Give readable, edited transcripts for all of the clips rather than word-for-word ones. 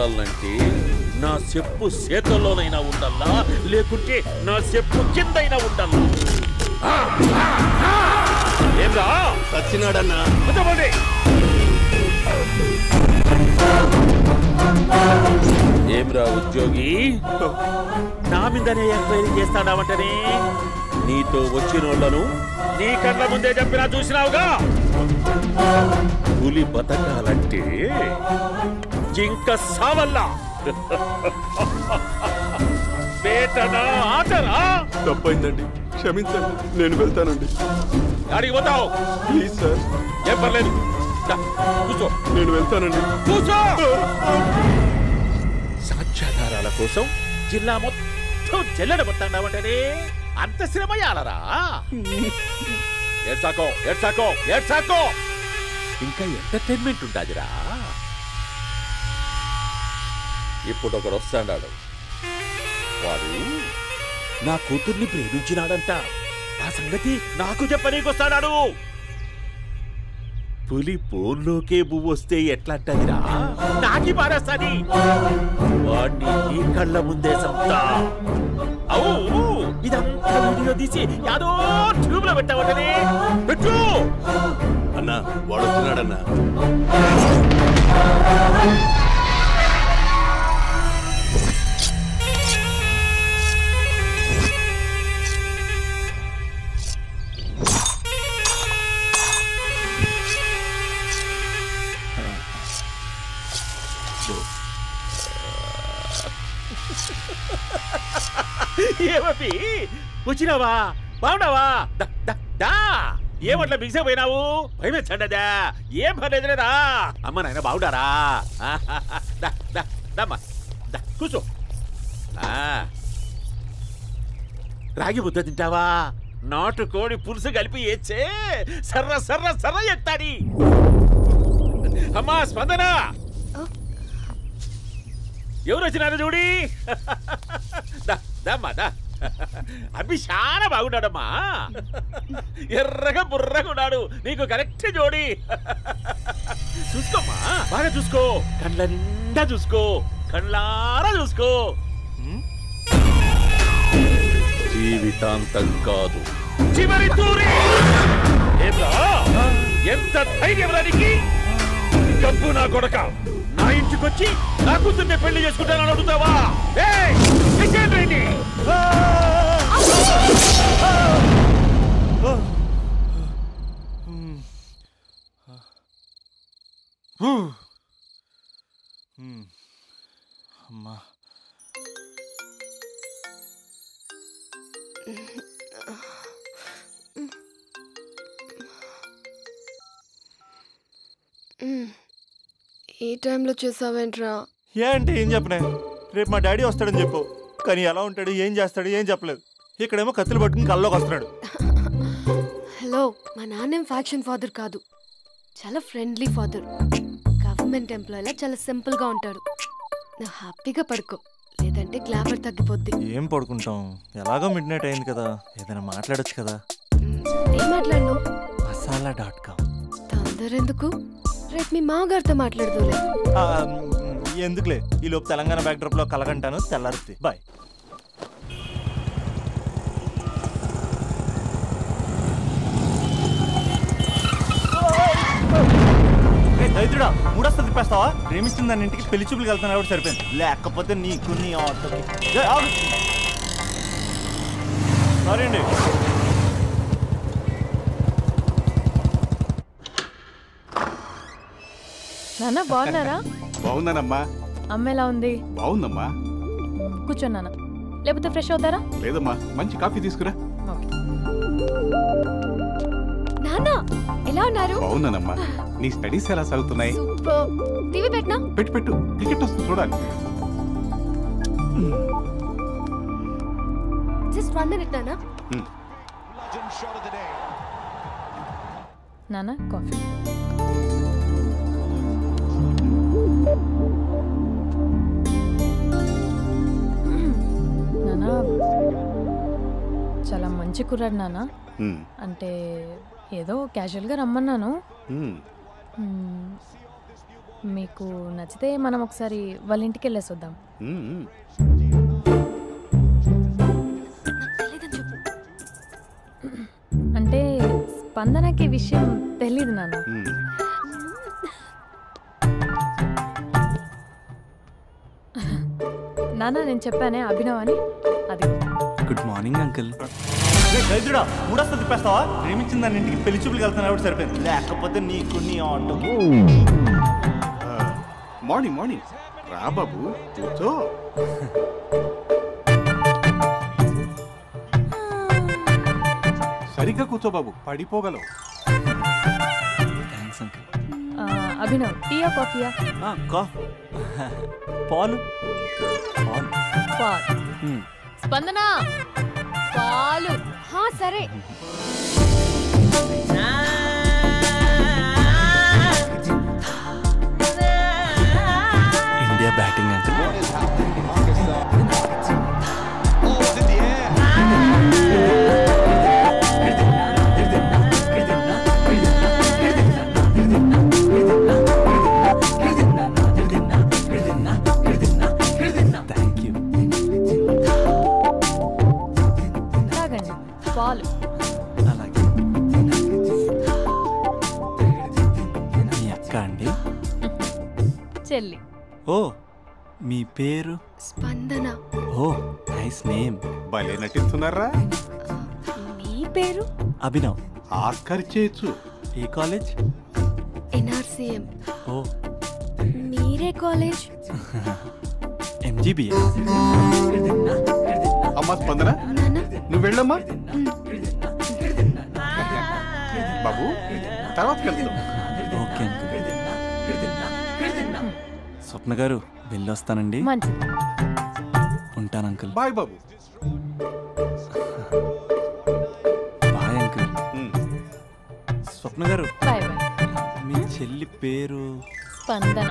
ఉండాలంటే నా చెప్పు చేతుల్లోనైనా ఉండాలా, లేకుంటే నా చెప్పు కిందైనా ఉండాలా? ఏమ్రా సచ్చినాడన్నా? ఏమ్రా ఉద్యోగి, నా మీదనే ఎంక్వైరీ చేస్తాడావంటనే? నీతో వచ్చినోళ్లను నీ కళ్ళ ముందే చెప్పినా చూసినావుగా. పులి బతకాలంటే జింక సావల్లా. వేటనా ఆటరా? తప్పైందండి, క్షమించండి, నేను వెళ్తానండి. అడిగి పోతావు? Please sir. ఏం పర్లేదు, కూర్చో. నేను వెళ్తానండి. కూర్చో. సాక్ష్యాధారాల కోసం జిల్లా మొత్తం జల్లెడబట్టావంటనే? అంత శ్రమయాలరా? ఏడ్సాకో ఏడ్సాకో ఏడ్సాకో, ఇంకా ఎంటర్టైన్మెంట్ ఉంటాదిరా. ఇప్పుడు ఒకడు వస్తాడాడు, వాడు నా కూతుర్ని ప్రేమించినాడంట. ఆ సంగతి నాకు చెప్పనీకొస్తాడాడు. పులి బోన్లోకే బువ్వొస్తే ఎట్లాంటదిరా? నాకి పారేస్తాది. వాడిని నీ కళ్ళ ముందే సంతా. అవు ఇదంతా వీడియో తీసి యాదో ట్యూబ్ లో పెట్టావటనే? పెట్టు అన్నా, వాడు వచ్చినాడన్నా. ఏమీ వచ్చినావా? బాగున్నావా? ఏమట్లా బిగిసే పోయినావు? భయమేచ్చండదా? ఏం పర్లేదులేదా? అమ్మ నాయన బాగుండారా? కూర్చో. రాగి ముద్ద తింటావా? నాటు కోడి పులుసు కలిపి ఏచ్చే సర్ర సర్ర సర్ర ఎత్తాడి. అమ్మా స్పందన, ఎవరు వచ్చినారు చూడి. అభి చాలా బాగున్నాడమ్మా. ఎర్రగా బుర్రగా ఉన్నాడు. నీకు కరెక్ట్ జోడి. చూసుకోమ్మా, బాగా చూసుకో. కళ్ళ నిండా చూసుకో, కళ్ళారా చూసుకో. జీవితాంతం కాదు, చివరి తూరి. ఎంత ధైర్యం రానికి? డబ్బు నా కొడక, నా ఇంటికొచ్చి నా కూతుర్ని పెళ్లి చేసుకుంటానని అడుగుతావా? అమ్మా, ఈ టైంలో చేసావేంట్రా? ఏంటి ఏం చెప్పనే? రేపు మా డాడీ వస్తాడని చెప్పు, కానీ ఎలా ఉంటాడు, ఏం చేస్తాడు ఏం చెప్పలేదు. ఇక్కడేమో కత్తులు పట్టుకుని కల్లోకి వస్తున్నాడు. హలో, మా నాన్నేం ఫ్యాక్షన్ ఫాదర్ కాదు, చాలా ఫ్రెండ్లీ ఫాదర్. గవర్నమెంట్ ఎంప్లాయీలా చాలా సింపుల్గా ఉంటాడు. నువ్వు హ్యాపీగా పడుకో, లేదంటే గ్లామర్ తగ్గిపోద్ది. ఏం పడుకుంటాం, ఎలాగో మిడ్ నైట్ అయింది కదా, ఏదైనా మాట్లాడొచ్చు కదా. ఏం మాట్లాడను? masala.com. తొందర ఎందుకు? రేపు మీ మామగారితో మాట్లాడదులే. ఎందుకులే, ఈ లోపు తెలంగాణ బ్యాక్డ్రాప్ లో కలగంటాను. తెల్లారుద్ది. బాయ్. దైత్రుడా, మూడొస్తా తిప్పేస్తావా? ప్రేమిస్తుంది దాని ఇంటికి పెళ్లి చూపులు వెళ్తాను కాబట్టి సరిపోయింది, లేకపోతే నీకు నీ ఆటోకి. సారీ అండి. నాన్న బాగున్నారా? బాగున్నానమ్మా. అమ్మ ఎలా ఉంది? బాగుందమ్మా. కూర్చోండి నాన్న, లేకపోతే ఫ్రెష్ అవుతారా? లేదమ్మా, మంచి కాఫీ తీసుకురా. నాన్న ఎలా ఉన్నారు? బాగున్నానమ్మా. నీ స్టడీస్ ఎలా సాగుతున్నాయి? టీవీ పెట్టినా? పెట్టు, క్రికెట్ వస్తుంది చూడాలి. జస్ట్ 1 minute నాన్న. నాన్న కాఫీ. నాన్న చాలా మంచి కుర్రాడు నాన్న. అంటే ఏదో క్యాజువల్గా రమ్మన్నాను. మీకు నచ్చితే మనం ఒకసారి వాళ్ళ ఇంటికి వెళ్ళేసి వద్దాం. అంటే స్పందనకి విషయం తెలీదు నాన్న. నాన్న నేను చెప్పానే అభినవ్ అని, అది. Good morning uncle. రైతుడా మూడొస్తా తిప్పేస్తావా? ప్రేమించిన దాని ఇంటికి పెళ్లి చూపులు వెళ్తున్నా సరిపోయింది, లేకపోతే నీకు నీ ఆటో. మార్నింగ్ మార్నింగ్ రా బాబు, కూర్చో. సరిగ్గా కూర్చో బాబు, పడిపోగలవు. Thanks uncle. అభినవ్ టీయా కాఫీయా? పాలు. పాలు. పాలు. స్పందన పాలు. సరే. India batting uncle. Thank you. తాగండి పాలు. అలాగే. మీ అక్క అండి? చెల్లి. ఓ, మీ పేరు? స్పందన. ఓ, నైస్ నేమ్. భలే నటిస్తున్నారా? మీ పేరు? అభినవ్. ఆస్కర్ చేయొచ్చు. ఏ కాలేజ్? NRCM. ఓ, మీరే కాలేజ్? MGBA. అమ్మా స్పందన, నాన్న. నువ్వు వెళ్ళమ్మా. బాబు తర్వాత వెళ్తాం. Okay uncle. స్వప్న గారు వెళ్ళొస్తానండి. మంచిది. ఉంటాను అంకుల్. బాయ్ బాబు. Bye uncle. Swapna garu, bye bye. మీ చెల్లి పేరు? స్పందన.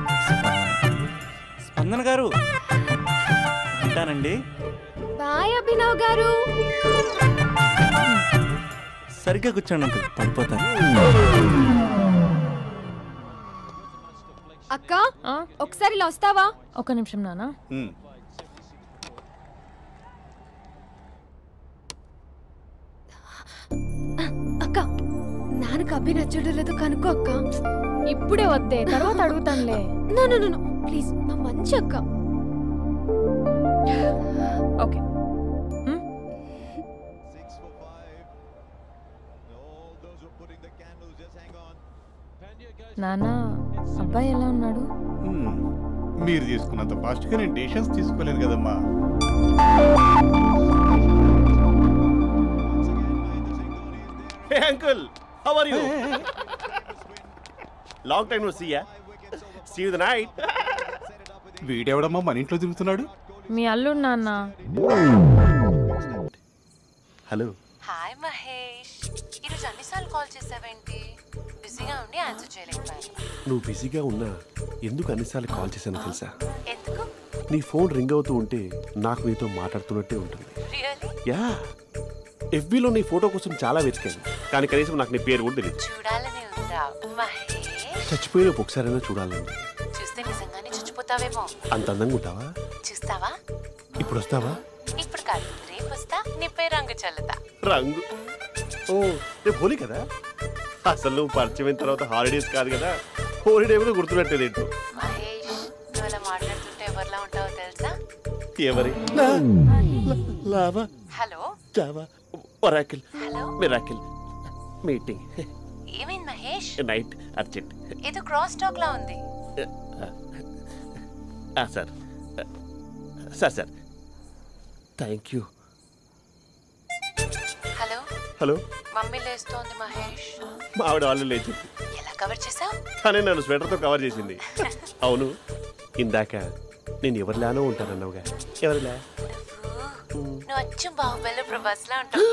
స్పందన గారు, ఉంటానండి. బాయ్ అభినవ్ గారు. సరిగ్గా కూర్చోండి అంకుల్, పడిపోతాను. అక్క ఒకసారి ఇలా వస్తావా? ఒక నిమిషం నాన్న. అక్క నాన్నకు అభి నచ్చడం లేదో కనుక్కో అక్క. ఇప్పుడే వద్దే, తర్వాత అడుగుతానులే. నో ప్లీజ్, మా మంచి అక్క. ఓకే. నాన్న, అబ్బాయి ఎలా ఉన్నాడు? మీరు తీసుకున్నంత ఫాస్ట్గా నేను డెసిషన్స్ తీసుకోలేను కదమ్మా. Hey uncle, how are you? Long time no see ya. See you the night. వీడెవడమ్మా మన ఇంట్లో తిరుగుతున్నాడు? మీ అల్లుడు నాన్న. హలో. హాయ్ మహేష్, ఈరోజు అన్నిసార్లు కాల్ చేసావేంటి? బిజీగా ఉండి ఆన్సర్ చేయలేకపోయాను. నువ్వు బిజీగా ఉన్నా ఎందుకు అన్నిసార్లు కాల్ చేశానో తెలుసా? ఎందుకు? నీ ఫోన్ రింగ్ అవుతూ ఉంటే నాకు నీతో మాట్లాడుతున్నట్టే ఉంటుంది. రియల్లీ? యా, FBలో నీ ఫోటో కోసం చాలా వెతికాను, కానీ కనీసం నాకు నీ పేరు కూడా తెలియదు. చూడాలని ఉందా మహేష్? చచ్చిపోయిన ఒకసారైనా చూడాలండి. చూస్తే నిజంగానే చచ్చిపోతావేమో. అంత అందంగా ఉంటావా? చూస్తావా? ఇప్పుడు వస్తావా? ఇప్పుడు కాదు, రేపు వస్తా, నీపై రంగు చల్లుతా. రంగు? ఓ, రేపు హోలీ కదా. అసలు నువ్వు పరిచయం అయిన తర్వాత హాలిడేస్ కాదు కదా, హోలిడే కూడా గుర్తున్నట్టేది ఏంటో. మహేష్, నువ్వు అలా మాట్లాడుతుంటే ఎవరిలా ఉంటావో తెలుసా? ఎవరి? Lava, hello, Java, Oracle, hello, miracle, meeting, ఏమైంది మహేష్? Night, urgent. ఏదో క్రాస్ టాక్ లా ఉంది. Sir sir sir thank you. Hello hello, mummy లేస్తోంది మహేష్. మా ఆవిడ వాళ్ళు లేచి ఎలా కవర్ చేసావు? తనే నన్ను స్వెటర్తో కవర్ చేసింది. అవును, ఇందాక నేను ఎవరిలానో ఉంటానన్నావుగా, ఎవరిలా? నువ్వు అచ్చం బాహుబలి ప్రభాస్ లా ఉంటావు.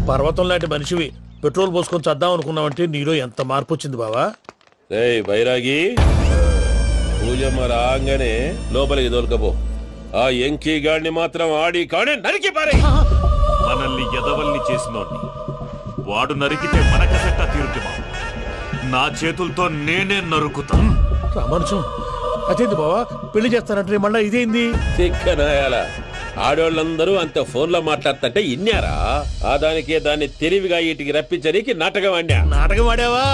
పర్వతం లాంటి మనిషివి, పెట్రోల్ పోసుకొని చద్దాం అనుకున్నావంటే నీలో ఎంత మార్పు వచ్చింది బావా. రేయ్ బైరాగి, పూజమ్మ రాగానే లోపలికి దొరకపో. ఆ ఎంకీ గాడిని మాత్రం ఆడి కాడే నరికి పారే. మనల్ని ఎదవల్ని చేసినోడ్ని వాడు నరికితే మనకసెట్టా తీరుతుమా? నా చేతులతో నేనే నరుకుతా. రామానుజం అదేంది బావా, పెళ్లి చేస్తానంటే మళ్ళా ఇదేంది? తిక్కనాయాల ఆడోళ్ళందరూ అంత ఫోన్లో మాట్లాడుతుంటే ఇన్నారా? ఆ దానికే దాన్ని తెలివిగా వీటికి రప్పించడానికి నాటకం ఆడా. నాటకం ఆడావా?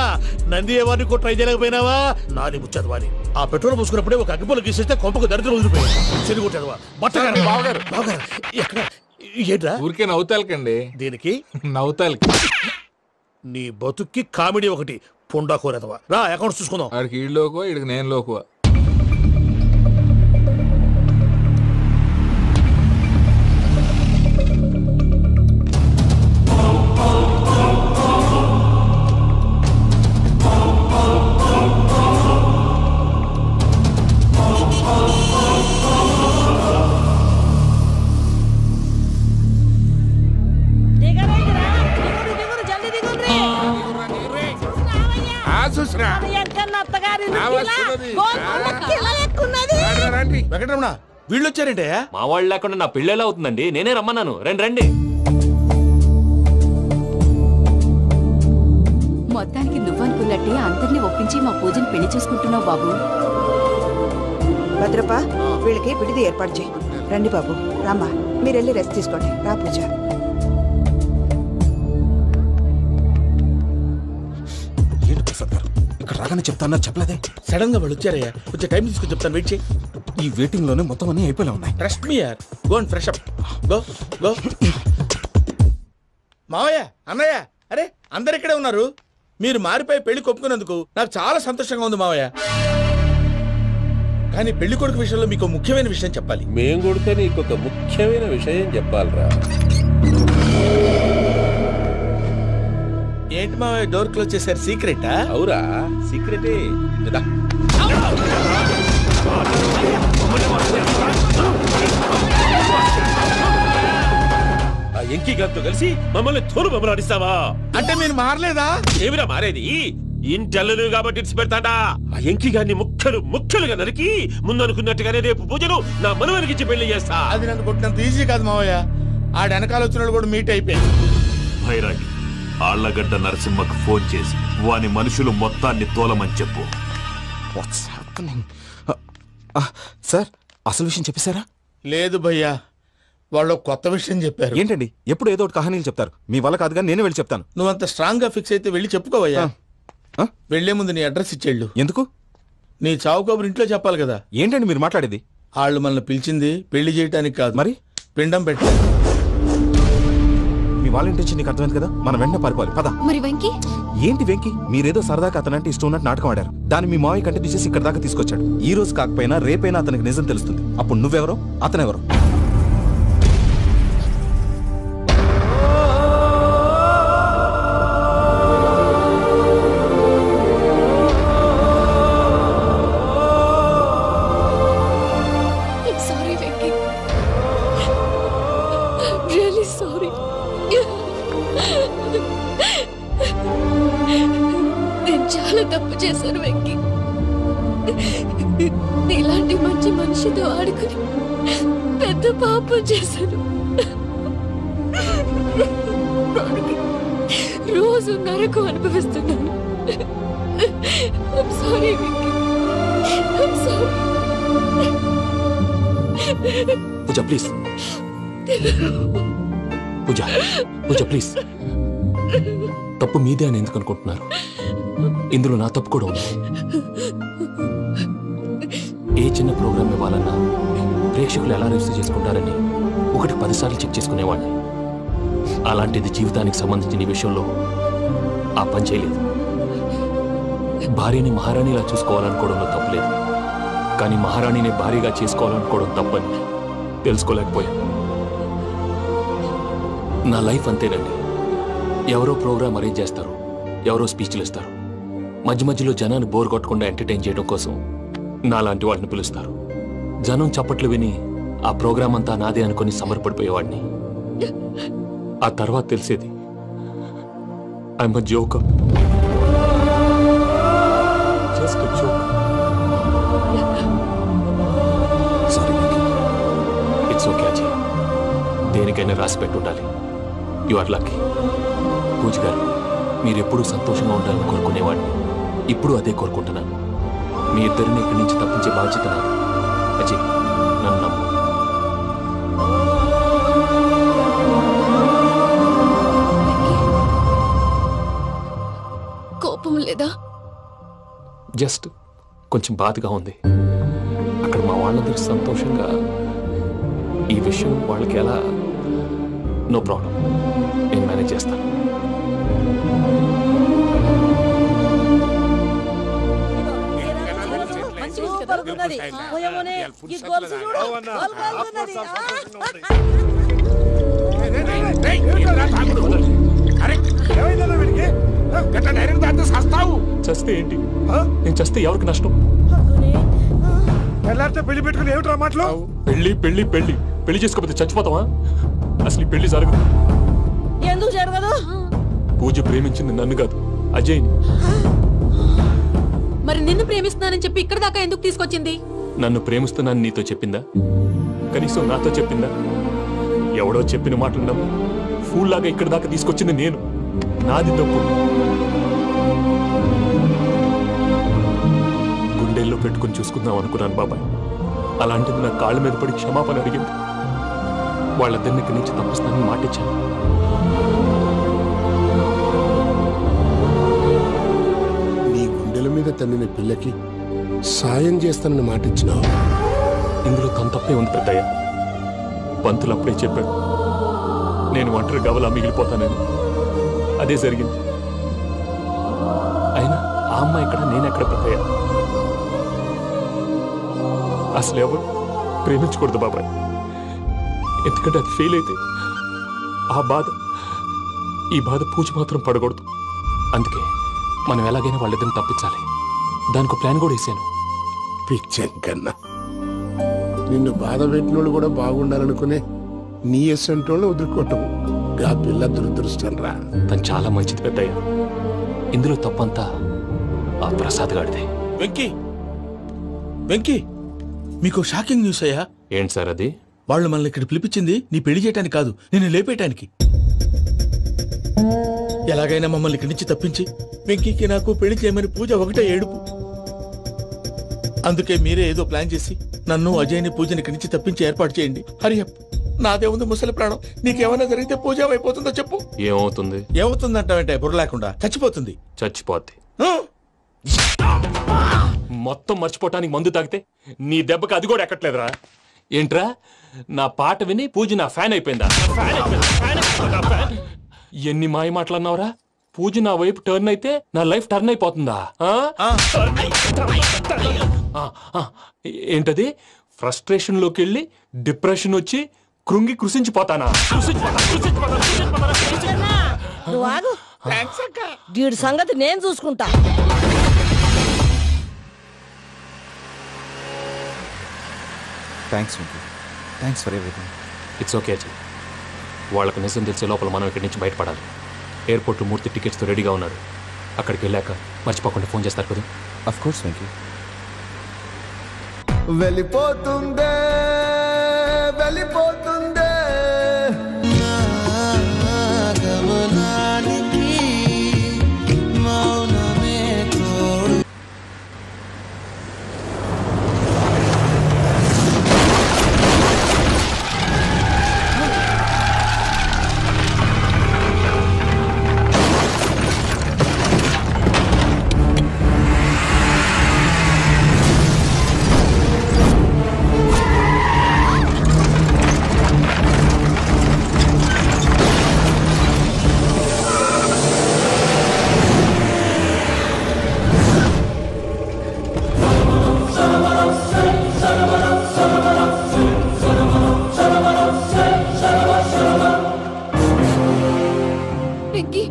నంది ఎవరిని కూడా ట్రై చేయలేకపోయినావా? నాది ముచ్చదు వాని. ఆ పెట్రోల్ పోసుకున్నప్పుడే ఒక అగ్గిపొల గీసేస్తే కొంపకు దరిద్రం వదిలిపోయాడు. చెరుగు కొట్టాడువా బావగారు. ఎక్కడ ఏంట్రా? ఊరికే నవ్వుతాలకండి. దీనికి నవ్వుతాలకి నీ బతుక్కి కామెడీ ఒకటి పుండా కోరేదవా. రా అకౌంట్స్ చూసుకుందాం. ఆడికి ఈడు లోకువా, ఈడికి నేను లోకువా. వెంకటరమణ వీళ్ళు వచ్చారంటే? మా వాళ్ళు లేకుండా నా పెళ్ళి ఎలా అవుతుందండి? నేనే రమ్మన్నాను. రండి రండి. మొత్తానికి నువ్వనుకున్నట్టే అందరినీ ఒప్పించి మా పూజను పెళ్లి చేసుకుంటున్నావు బాబు. భద్రప్ప, వీళ్ళకి విడిది ఏర్పాటు చేయి. రండి బాబు, రామ్మా, మీరెళ్ళి రెస్ట్ తీసుకోండి. రా పూజ. ఏంటి ప్రసాద్ గారు ఇక్కడ రాగానే చెప్తాను చెప్పలేదే? సడన్ గా వాళ్ళు వచ్చారయ్యా, కొంచెం టైం తీసుకుని చెప్తాను, వెయిట్ చేయి. ఈ వెయిటింగ్ లోనే మొత్తం అన్ని అయిపోయినా ఉన్నాయి. ట్రస్ట్ మీ యార్, go and fresh up. Go go. మావయ్య, అన్నయ్య, అరే అందరు ఇక్కడే ఉన్నారు. మీరు మారిపోయి పెళ్లి కొప్పుకున్నందుకు నాకు చాలా సంతోషంగా ఉంది మావయ్య. కానీ పెళ్లి కొడుకు విషయంలో మీకు ముఖ్యమైన విషయం చెప్పాలి. మేం కొడితే నీకు ఒక ముఖ్యమైన విషయం చెప్పాలరా. ఏంటి మావయ్య డోర్ క్లోజ్ చేశారు? సీక్రెటా? అవురా, సీక్రెటే. ఆ ఎంకీ గారితో కలిసి మమ్మల్ని తోలు బొమ్మలాడిస్తావా? అంటే మీరు మారలేదా? ఏమిరా మారేది? ఇంటల్లు కాబట్టి ఇడిచి పెడతాడా? ఆ ఎంకీ గారిని ముక్కలుగా నరికి ముందనుకున్నట్టుగానే రేపు పూజలు నా మనవనికిచ్చి పెళ్లి చేస్తా. అది నన్ను కొట్టినంత ఈజీ కాదు మావయ్య. ఆడ వెనకాల వచ్చిన వాళ్ళు కూడా మీట్ అయిపోయారు. భైరాగి, ఆళ్లగడ్డ నరసింహకు ఫోన్ చేసి వాని మనుషులు మొత్తాన్ని తోలమని చెప్పు. సార్, అసలు విషయం చెప్పేశారా? లేదు భయ్యా, వాళ్ళు కొత్త విషయం చెప్పారు. ఏంటండి ఎప్పుడు ఏదో ఒకటి కహానీలు చెప్తారు? మీ వల్ల కాదుగా, నేనే వెళ్ళి చెప్తాను. నువ్వంత స్ట్రాంగ్ గా ఫిక్స్ అయితే వెళ్ళి చెప్పుకోవయ్యా. వెళ్లే ముందు నీ అడ్రస్ ఇచ్చేళ్ళు. ఎందుకు? నీ చావు కబురు ఇంట్లో చెప్పాలి కదా. ఏంటండి మీరు మాట్లాడేది? వాళ్ళు మనల్ని పిలిచింది పెళ్లి చేయటానికి కాదు, మరి పిండం పెట్టారు. మీ వాళ్ళ ఇంటి నీకు అర్థమైంది కదా, మనం వెంటనే పారిపోవాలి. పద. మరి వెంకీ? ఏంటి వెంకీ? మీరేదో సరదాగా అతనంటే ఇష్టం ఉన్నట్టు నాటకం ఆడారు. దాన్ని మీ మావయ్య కంటే తీసేసి ఇక్కడ దాకా తీసుకొచ్చాడు. ఈ రోజు కాకపోయినా రేపైనా అతనికి నిజం తెలుస్తుంది. అప్పుడు నువ్వెవరో అతనెవరో. తప్పు చేశాను వెంకీ. నీలాంటి మంచి మనిషితో ఆడుకుని పెద్ద పాపం చేశాను. రోజు నరకం అనుభవిస్తున్నాను. I'm sorry, Venky. I'm sorry. Pooja please. Pooja please. తప్పు మీదే అని ఎందుకు అనుకుంటున్నారు? ఇందులో నా తప్పు కూడా ఉంది. ఏ చిన్న ప్రోగ్రామ్ ఇవ్వాలన్నా ప్రేక్షకులు ఎలా రిసీవ్ చేసుకుంటారని 1-10 సార్లు చెక్ చేసుకునేవాడిని. అలాంటిది జీవితానికి సంబంధించిన ఈ విషయంలో ఆ పని చేయలేదు. భార్యని మహారాణిలా చూసుకోవాలనుకోవడంలో తప్పులేదు, కానీ మహారాణిని భార్యగా చేసుకోవాలనుకోవడం తప్పని తెలుసుకోలేకపోయాను. నా లైఫ్ అంతేనండి. ఎవరో ప్రోగ్రామ్ అరేంజ్ చేస్తారు, ఎవరో స్పీచ్లు ఇస్తారు. మధ్య మధ్యలో జనాన్ని బోర్ కొట్టకుండా ఎంటర్టైన్ చేయడం కోసం నాలాంటి వాడిని పిలుస్తారు. జనం చప్పట్లు విని ఆ ప్రోగ్రామ్ అంతా నాదే అనుకుని సమర్పడిపోయేవాడిని. ఆ తర్వాత తెలిసేది, Pooja please. Pooja please. I'm a joker. Just a joker. It's okay Ajay. దేనికైనా రాసి పెట్టి ఉండాలి. You are lucky. పూజ గారు, మీరు ఎప్పుడూ సంతోషంగా ఉండాలని కోరుకునేవాడిని. ఇప్పుడు అదే కోరుకుంటున్నాను. మీ ఇద్దరిని ఇక్కడి నుంచి తప్పించే బాధ్యత నాది. అజయ్, నన్ను నమ్ము. కోపం లేదా? జస్ట్ కొంచెం బాధగా ఉంది. అక్కడ మా వాళ్ళందరూ సంతోషంగా ఈ విషయం వాళ్ళకి ఎలా. నో ప్రాబ్లం, నేను మేనేజ్ చేస్తాను. చస్తే ఏంటి? నేను చస్తే ఎవరికి నష్టం? పెళ్లి పెట్టుకుని ఏమిట్రా మాటలు? పెళ్లి పెళ్లి పెళ్లి పెళ్లి చేసుకోకపోతే చచ్చిపోతావా? అసలు ఈ పెళ్లి జరగదు. ఎందుకు జరగదు? పూజ ప్రేమించింది నన్ను కాదు, అజయ్ని. మరి నిన్ను ప్రేమిస్తున్నానని చెప్పి ఇక్కడ దాకా ఎందుకు తీసుకొచ్చింది? నన్ను ప్రేమిస్తున్నాను నీతో చెప్పిందా? కనీసం నాతో చెప్పిందా? ఎవడో చెప్పిన మాటలు నమ్మి ఫూల్ లాగా ఇక్కడ దాకా తీసుకొచ్చింది నేను. నాది తప్పు. గుండెల్లో పెట్టుకుని చూసుకుందాం అనుకున్నాను బాబాయ్. అలాంటిది నా కాళ్ళ మీద పడి క్షమాపణ అడిగింది. వాళ్ళిద్దరిని ఇక్కడి నుంచి తప్పిస్తానని మాటిచ్చాను. నీ గుండెల మీద తన్నిన పిల్లకి సాయం చేస్తానని మాటిచ్చినావు. ఇందులో తన తప్పే ఉంది పెద్దయ్య. పంతులు అప్పుడే చెప్పాడు నేను ఒంటరి గవలా మిగిలిపోతానని. అదే జరిగింది. అయినా ఆ అమ్మాయి ఎక్కడ, నేనెక్కడ పెద్దయ్య? అసలు ఎవరు ప్రేమించకూడదు బాబాయ్. ఎందుకంటే అది ఫెయిల్ అయితే ఆ బాధ, ఈ బాధ పూజ మాత్రం పడకూడదు. అందుకే మనం ఎలాగైనా వాళ్ళిద్దరిని తప్పించాలి. దానికి ప్లాన్ కూడా వేసాను. పిచ్చం కన్నా నిన్ను బాధ పెట్టినోళ్ళు కూడా బాగుండాలనుకునే నీ ఎస్సంటోళ్ళు వదులుకోవటం ఆ పిల్ల దురదృష్టం రా. తను చాలా మంచిది పెద్దయ్య. ఇందులో తప్పంతా ఆ ప్రసాద్ గాడిదే. వెంకీ, వెంకీ, మీకు షాకింగ్ న్యూస్ అయ్యా. ఏంటి సార్ అది? వాళ్ళు మనల్ని ఇక్కడ పిలిపించింది నీ పెళ్లి చేయటానికి కాదు, నిన్ను లేపేయటానికి. ఎలాగైనా మమ్మల్ని ఇక్కడి నుంచి తప్పించి వెంకీకి నాకు పెళ్లి చేయమని పూజ ఒకటే ఏడుపు. అందుకే మీరే ఏదో ప్లాన్ చేసి నన్ను అజయ్ని పూజని ఇక్కడి నుంచి తప్పించి ఏర్పాటు చేయండి. హరియప్, నాదే ఉంది ముసలి ప్రాణం. నీకేమైనా జరిగితే పూజ అయిపోతుందో చెప్పు. ఏమవుతుంది? ఏమవుతుందంటావంటే బుర్ర లేకుండా చచ్చిపోతుంది. చచ్చిపోద్ది. మొత్తం మర్చిపోవటానికి మందు తాగితే నీ దెబ్బకి అది కూడా ఎక్కట్లేదురా. ఏంట్రా, నా పాట విని పూజ నా ఫ్యాన్ అయిపోయిందా? ఎన్ని మాయ మాటలన్నావురా? పూజ నా వైపు టర్న్ అయితే నా లైఫ్ టర్న్ అయిపోతుందా? ఏంటది? ఫ్రస్ట్రేషన్ లోకి వెళ్ళి డిప్రెషన్ వచ్చి కృంగి కృషించిపోతానా? వీడి సంగతి నేను చూసుకుంటా. Thanks for everything. It's okay Ajay. వాళ్ళకి నిజం తెలిసే లోపల మనం ఇక్కడి నుంచి బయటపడాలి. ఎయిర్పోర్ట్లో మూర్తి టికెట్స్తో రెడీగా ఉన్నాడు. అక్కడికి వెళ్ళాక మర్చిపోకుండా ఫోన్ చేస్తారు కదా. Of course Venky. వెళ్ళిపోతుందే వెళ్ళిపోతుందే గమనానికి మౌనమే తోడు.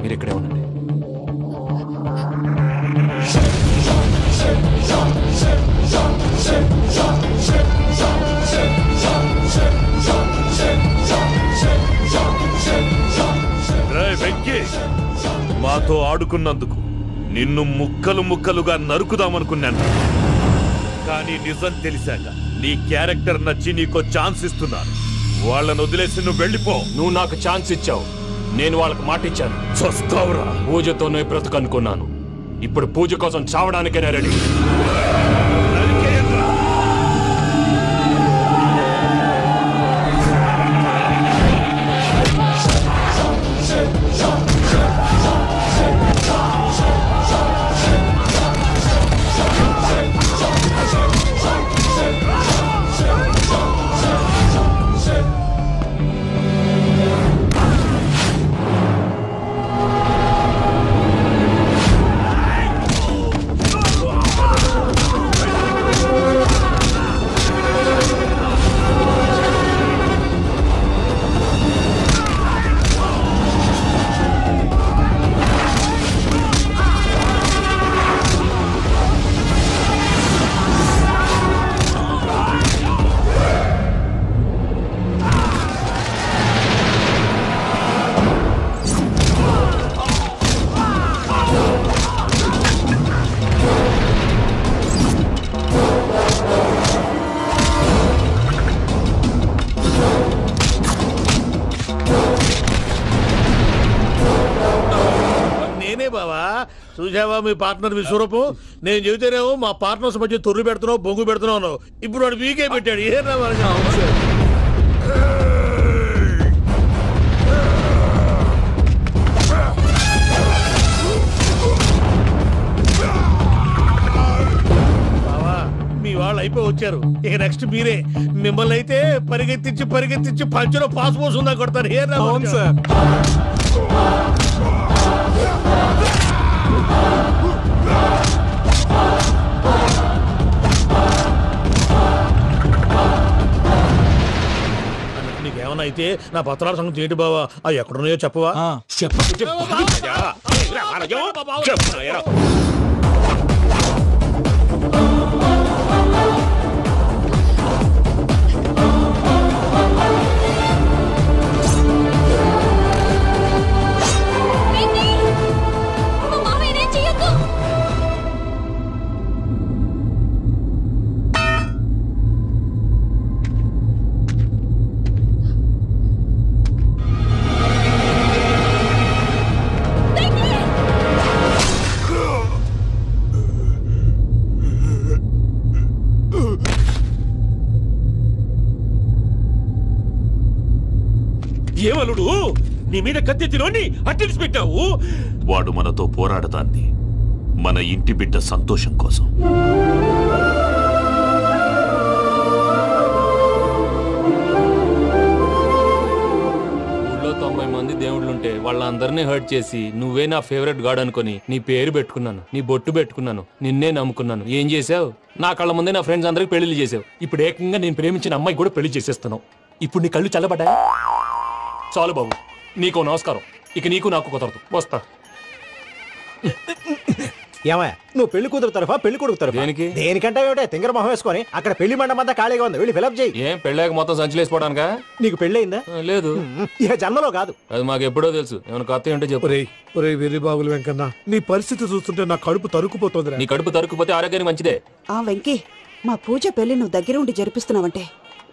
మీరు ఇక్కడే ఉండండి. వెంకీ, మా నాతో ఆడుకున్నందుకు నిన్ను ముక్కలు ముక్కలుగా నరుకుదామనుకున్నాను. కానీ నిజం తెలిసాక నీ క్యారెక్టర్ నచ్చి నీకో ఛాన్స్ ఇస్తున్నాను. వాళ్ళను వదిలేసి నువ్వు వెళ్ళిపో. నువ్వు నాకు ఛాన్స్ ఇచ్చావు, నేను వాళ్ళకి మాట ఇచ్చాను. చస్తావురా. పూజతోనే బ్రతుకనుకున్నాను, ఇప్పుడు పూజ కోసం చావడానికైనా రెడీ. చూసావా మీ పార్ట్నర్ విశ్వరూపం? నేను చెబితేనేమో మా పార్ట్నర్స్ మధ్య తొర్రు పెడుతున్నావు, బొంగు పెడుతున్నావు. ఇప్పుడు వాడు వీకే పెట్టాడు. ఏనా బావా, మీ వాళ్ళు అయిపోయి వచ్చారు. ఇక నెక్స్ట్ మీరే. మిమ్మల్ని అయితే పరిగెత్తించి పరిగెత్తించి పంచలో పాస్ పోసుందా కొడతారు. ఏనా సార్. నీకేమన్నా అయితే నా పత్రాల సంగతి ఏంటి బావా? అవి ఎక్కడున్నాయో చెప్పవా? ఏమలుడు, నీ మీద కత్తెత్తిలోని అట్టెలిసి పెట్టావు. వాడు మనతో పోరాడతాంది మన ఇంటి బిడ్డ సంతోషం కోసం. ఊళ్ళో 90 మంది దేవుళ్ళుంటే వాళ్ళందరినీ హర్ట్ చేసి నువ్వే నా ఫేవరెట్ గాడ్ అనుకుని నీ పేరు పెట్టుకున్నాను, నీ బొట్టు పెట్టుకున్నాను, నిన్నే నమ్ముకున్నాను. ఏం చేసావు? నా కళ్ళ ముందే నా ఫ్రెండ్స్ అందరికి పెళ్లి చేసావు. ఇప్పుడు ఏకంగా నేను ప్రేమించిన అమ్మాయి కూడా పెళ్లి చేసేస్తున్నావు. ఇప్పుడు నీ కళ్ళు చల్లబడ్డాయి. చాలు బాబు, నీకో నమస్కారం. ఇక నీకు నాకు కుదరదు. వస్తా. ఏమయ్య, నువ్వు పెళ్లి కూతురు తరఫా పెళ్లి కొడుకు తరఫా? దేనికి? దేనికంటే ఏమిటే తింగర మొహం వేసుకొని అక్కడ పెళ్లి మండపం అంతా ఖాళీగా ఉంది, వెళ్ళి ఫిలప్ చేయి. ఏం పెళ్ళాక మొత్తం సంచలేసిపోవడానికా? నీకు పెళ్ళయిందా? లేదు. ఇక జన్మలో కాదు. అది మాకు ఎప్పుడో తెలుసు. ఏమైనా కొత్త ఏంటో చెప్పు. వెర్రి బాబులు వెంకన్న, నీ పరిస్థితి చూస్తుంటే నా కడుపు తరుక్కుపోతుంది. నీ కడుపు తరుక్కుపోతే ఆరోగ్యానికి మంచిదే. ఆ వెంకీ, మా పూజ పెళ్లి నువ్వు దగ్గర ఉండి జరిపిస్తున్నావంటే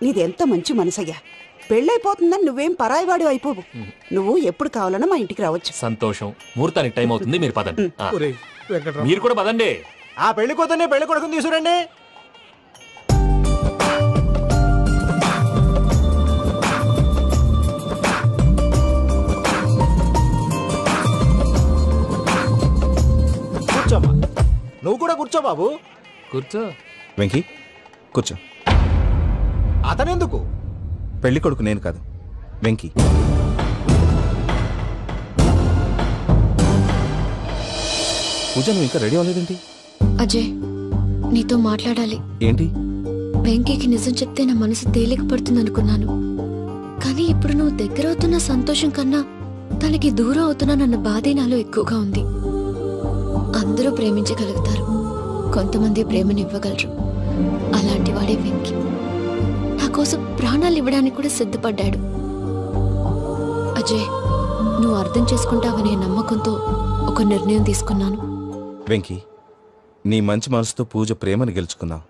నీది ఎంత మంచి మనసయ్యా. పెళ్ళైపోతుందని నువ్వేం పరాయివాడు అయిపోవు. నువ్వు ఎప్పుడు కావాలన్నా మా ఇంటికి రావచ్చు. సంతోషం. ముహూర్తానికి టైం అవుతుంది, మీరు పదండి. మీరు కూడా పదండి. ఆ పెళ్లి కూతుర్ని పెళ్లి కొడుకుని తీసుకురండి. కూర్చోమ్మా. నువ్వు కూడా కూర్చో బాబు. కూర్చో. వెంకీ కూర్చో. అతనెందుకు? పెళ్లి కొడుకు నేను కాదు, వెంకీ. పూజ, నువ్వు ఇంకా రెడీ అవ్వలేదేంటి? అజయ్, నీతో మాట్లాడాలి. ఏంటి? వెంకీకి నిజం చెప్తే నా మనసు తేలిక పడుతుంది అనుకున్నాను. కానీ ఇప్పుడు నువ్వు దగ్గర అవుతున్న సంతోషం కన్నా తనకి దూరం అవుతున్నానన్న బాధే నాలో ఎక్కువగా ఉంది. అందరూ ప్రేమించగలుగుతారు, కొంతమంది ప్రేమనివ్వగలరు. అలాంటి వాడే వెంకీ. నా కోసం ప్రాణాలు ఇవ్వడానికి కూడా సిద్ధపడ్డాడు. అజయ్, నువ్వు అర్థం చేసుకుంటావనే నమ్మకంతో ఒక నిర్ణయం తీసుకున్నాను. వెంకీ, నీ మంచి మనసుతో పూజ ప్రేమను గెలుచుకున్నావు.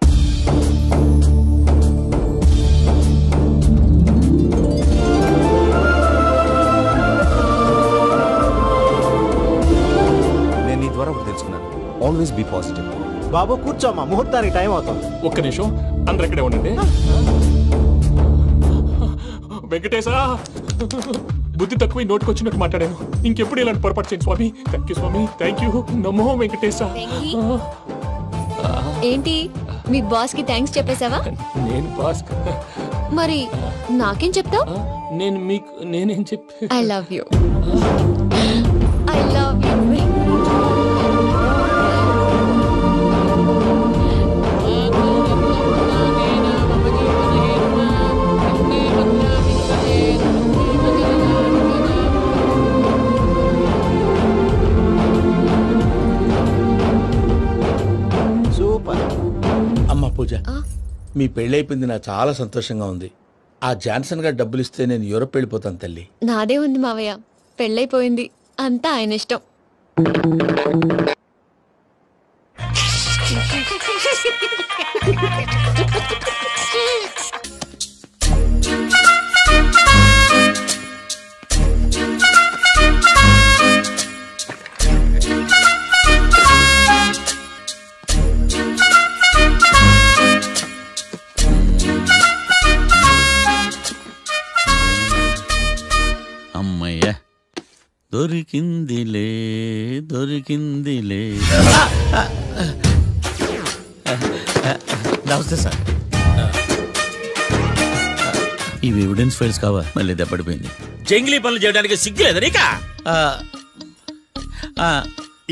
నేను నీ ద్వారా ఒకటి తెలుసుకున్నాను. Always be positive. బాబు కూర్చోమ్మా, ముహూర్తానికి టైం అవుతుంది. ఒక్క నిమిషం, అందరు ఇక్కడే ఉండండి. వెంకటేశా, బుద్ధి తక్కువ నోటుకొచ్చినట్టు మాట్లాడాను. ఇంకెప్పుడు ఇలాంటి పొరపాటు చేయండి స్వామి. థ్యాంక్ యూ స్వామి, థ్యాంక్ యూ. నమో వెంకటేశా. ఏంటి మీ బాస్ కి థ్యాంక్స్ చెప్పేశావా? నేను బాస్ మరి నాకేం చెప్తావు? నేను మీకు నేనేం చెప్పి I love you. I love you. అమ్మ పూజ, మీ పెళ్ళైపోయింది నాకు చాలా సంతోషంగా ఉంది. ఆ జాన్సన్ గారు డబ్బులు ఇస్తే నేను యూరోప్ వెళ్ళిపోతాను తల్లి. నాదే ఉంది మావయ్య, పెళ్ళైపోయింది, అంతా ఆయన ఇష్టం. అమ్మయ్య, దొరికిందిలే దొరికిందిలే. నమస్తే సార్. ఇవి ఎవిడెన్స్ ఫైల్స్ కావా? మళ్ళీ దెబ్బడిపోయింది. జంగిలీ పనులు చేయడానికి సిగ్గులేదు నీకా?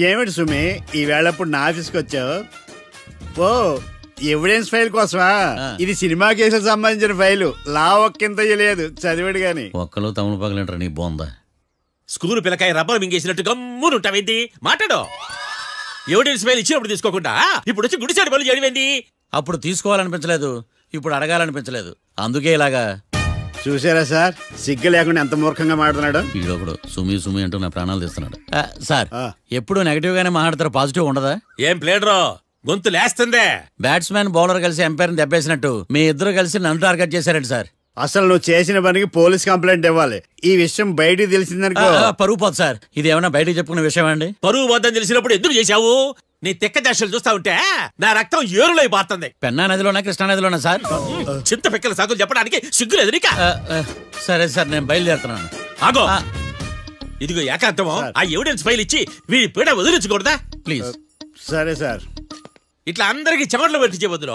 ఏమిటి సుమి, ఈ వేళప్పుడు నా ఆఫీస్కి వచ్చావు? ఓ, ఎవిడెన్స్ ఫైల్ కోసమా? ఇది సినిమా కేసులకు సంబంధించిన ఫైలు. లా ఒక్కింత లేదు, చదివాడు గాని. ఒక్కలో తమను పగలంటారు నీ బోందా. School పిల్లకాయ rubber మింగేసినట్టు గమ్మునుంటావేంది? మాట్లాడు. ఎవిడెన్స్ ఫైల్ ఇచ్చినప్పుడు తీసుకోకుండా ఇప్పుడు వచ్చి గుడిసాడు పనులు చేయడమేంది? అప్పుడు తీసుకోవాలనిపించలేదు, ఇప్పుడు అడగాలనిపించలేదు, అందుకే ఇలాగా. చూసారా సార్, సిగ్గు లేకుండా ఎంత మూర్ఖంగా మాట్లాడుతున్నాడు. ఈడొకడు సుమి సుమి అంటూ నా ప్రాణాలు తీస్తున్నాడు. సార్, ఎప్పుడు నెగటివ్ గానే మాట్లాడతారు, పాజిటివ్ ఉండదా? ఏం ప్లేడరో గొంతు లేస్తుందే. బ్యాట్స్మెన్ బౌలర్ కలిసి ఎంపైర్ దెబ్బేసినట్టు మీ ఇద్దరు కలిసి నన్ను టార్గెట్ చేశారండి సార్. అసలు నువ్వు చేసిన పనికి పోలీస్ కంప్లైంట్ ఇవ్వాలి. ఈ విషయం బయటికి తెలిసిందనుకో పరువు పోదు సార్. ఇది ఏమన్నా బయటకు చెప్పుకున్న విషయం అండి? పరువు పోద్దని తెలిసినప్పుడు ఎందుకు చేశావు? నీ తెక్క దశలు చూస్తా ఉంటే నా రక్తం ఏరులై పారుతుంది. పెన్నా నదిలోనా కృష్ణా నదిలోనా సార్? చింత పిక్కల సాగులు చెప్పడానికి సిగ్గులేదు నీకా? సరే సార్, నేను బయలుదేరుతున్నాను. ఆగో, ఇదిగో ఏకాంతమో ఆ ఎవిడెన్స్ ఫైల్ ఇచ్చి వీడి పీడ వదిలించకూడదా ప్లీజ్? సరే సార్. ఇట్లా అందరికి చెమటలు పెట్టి చేయవద్దు.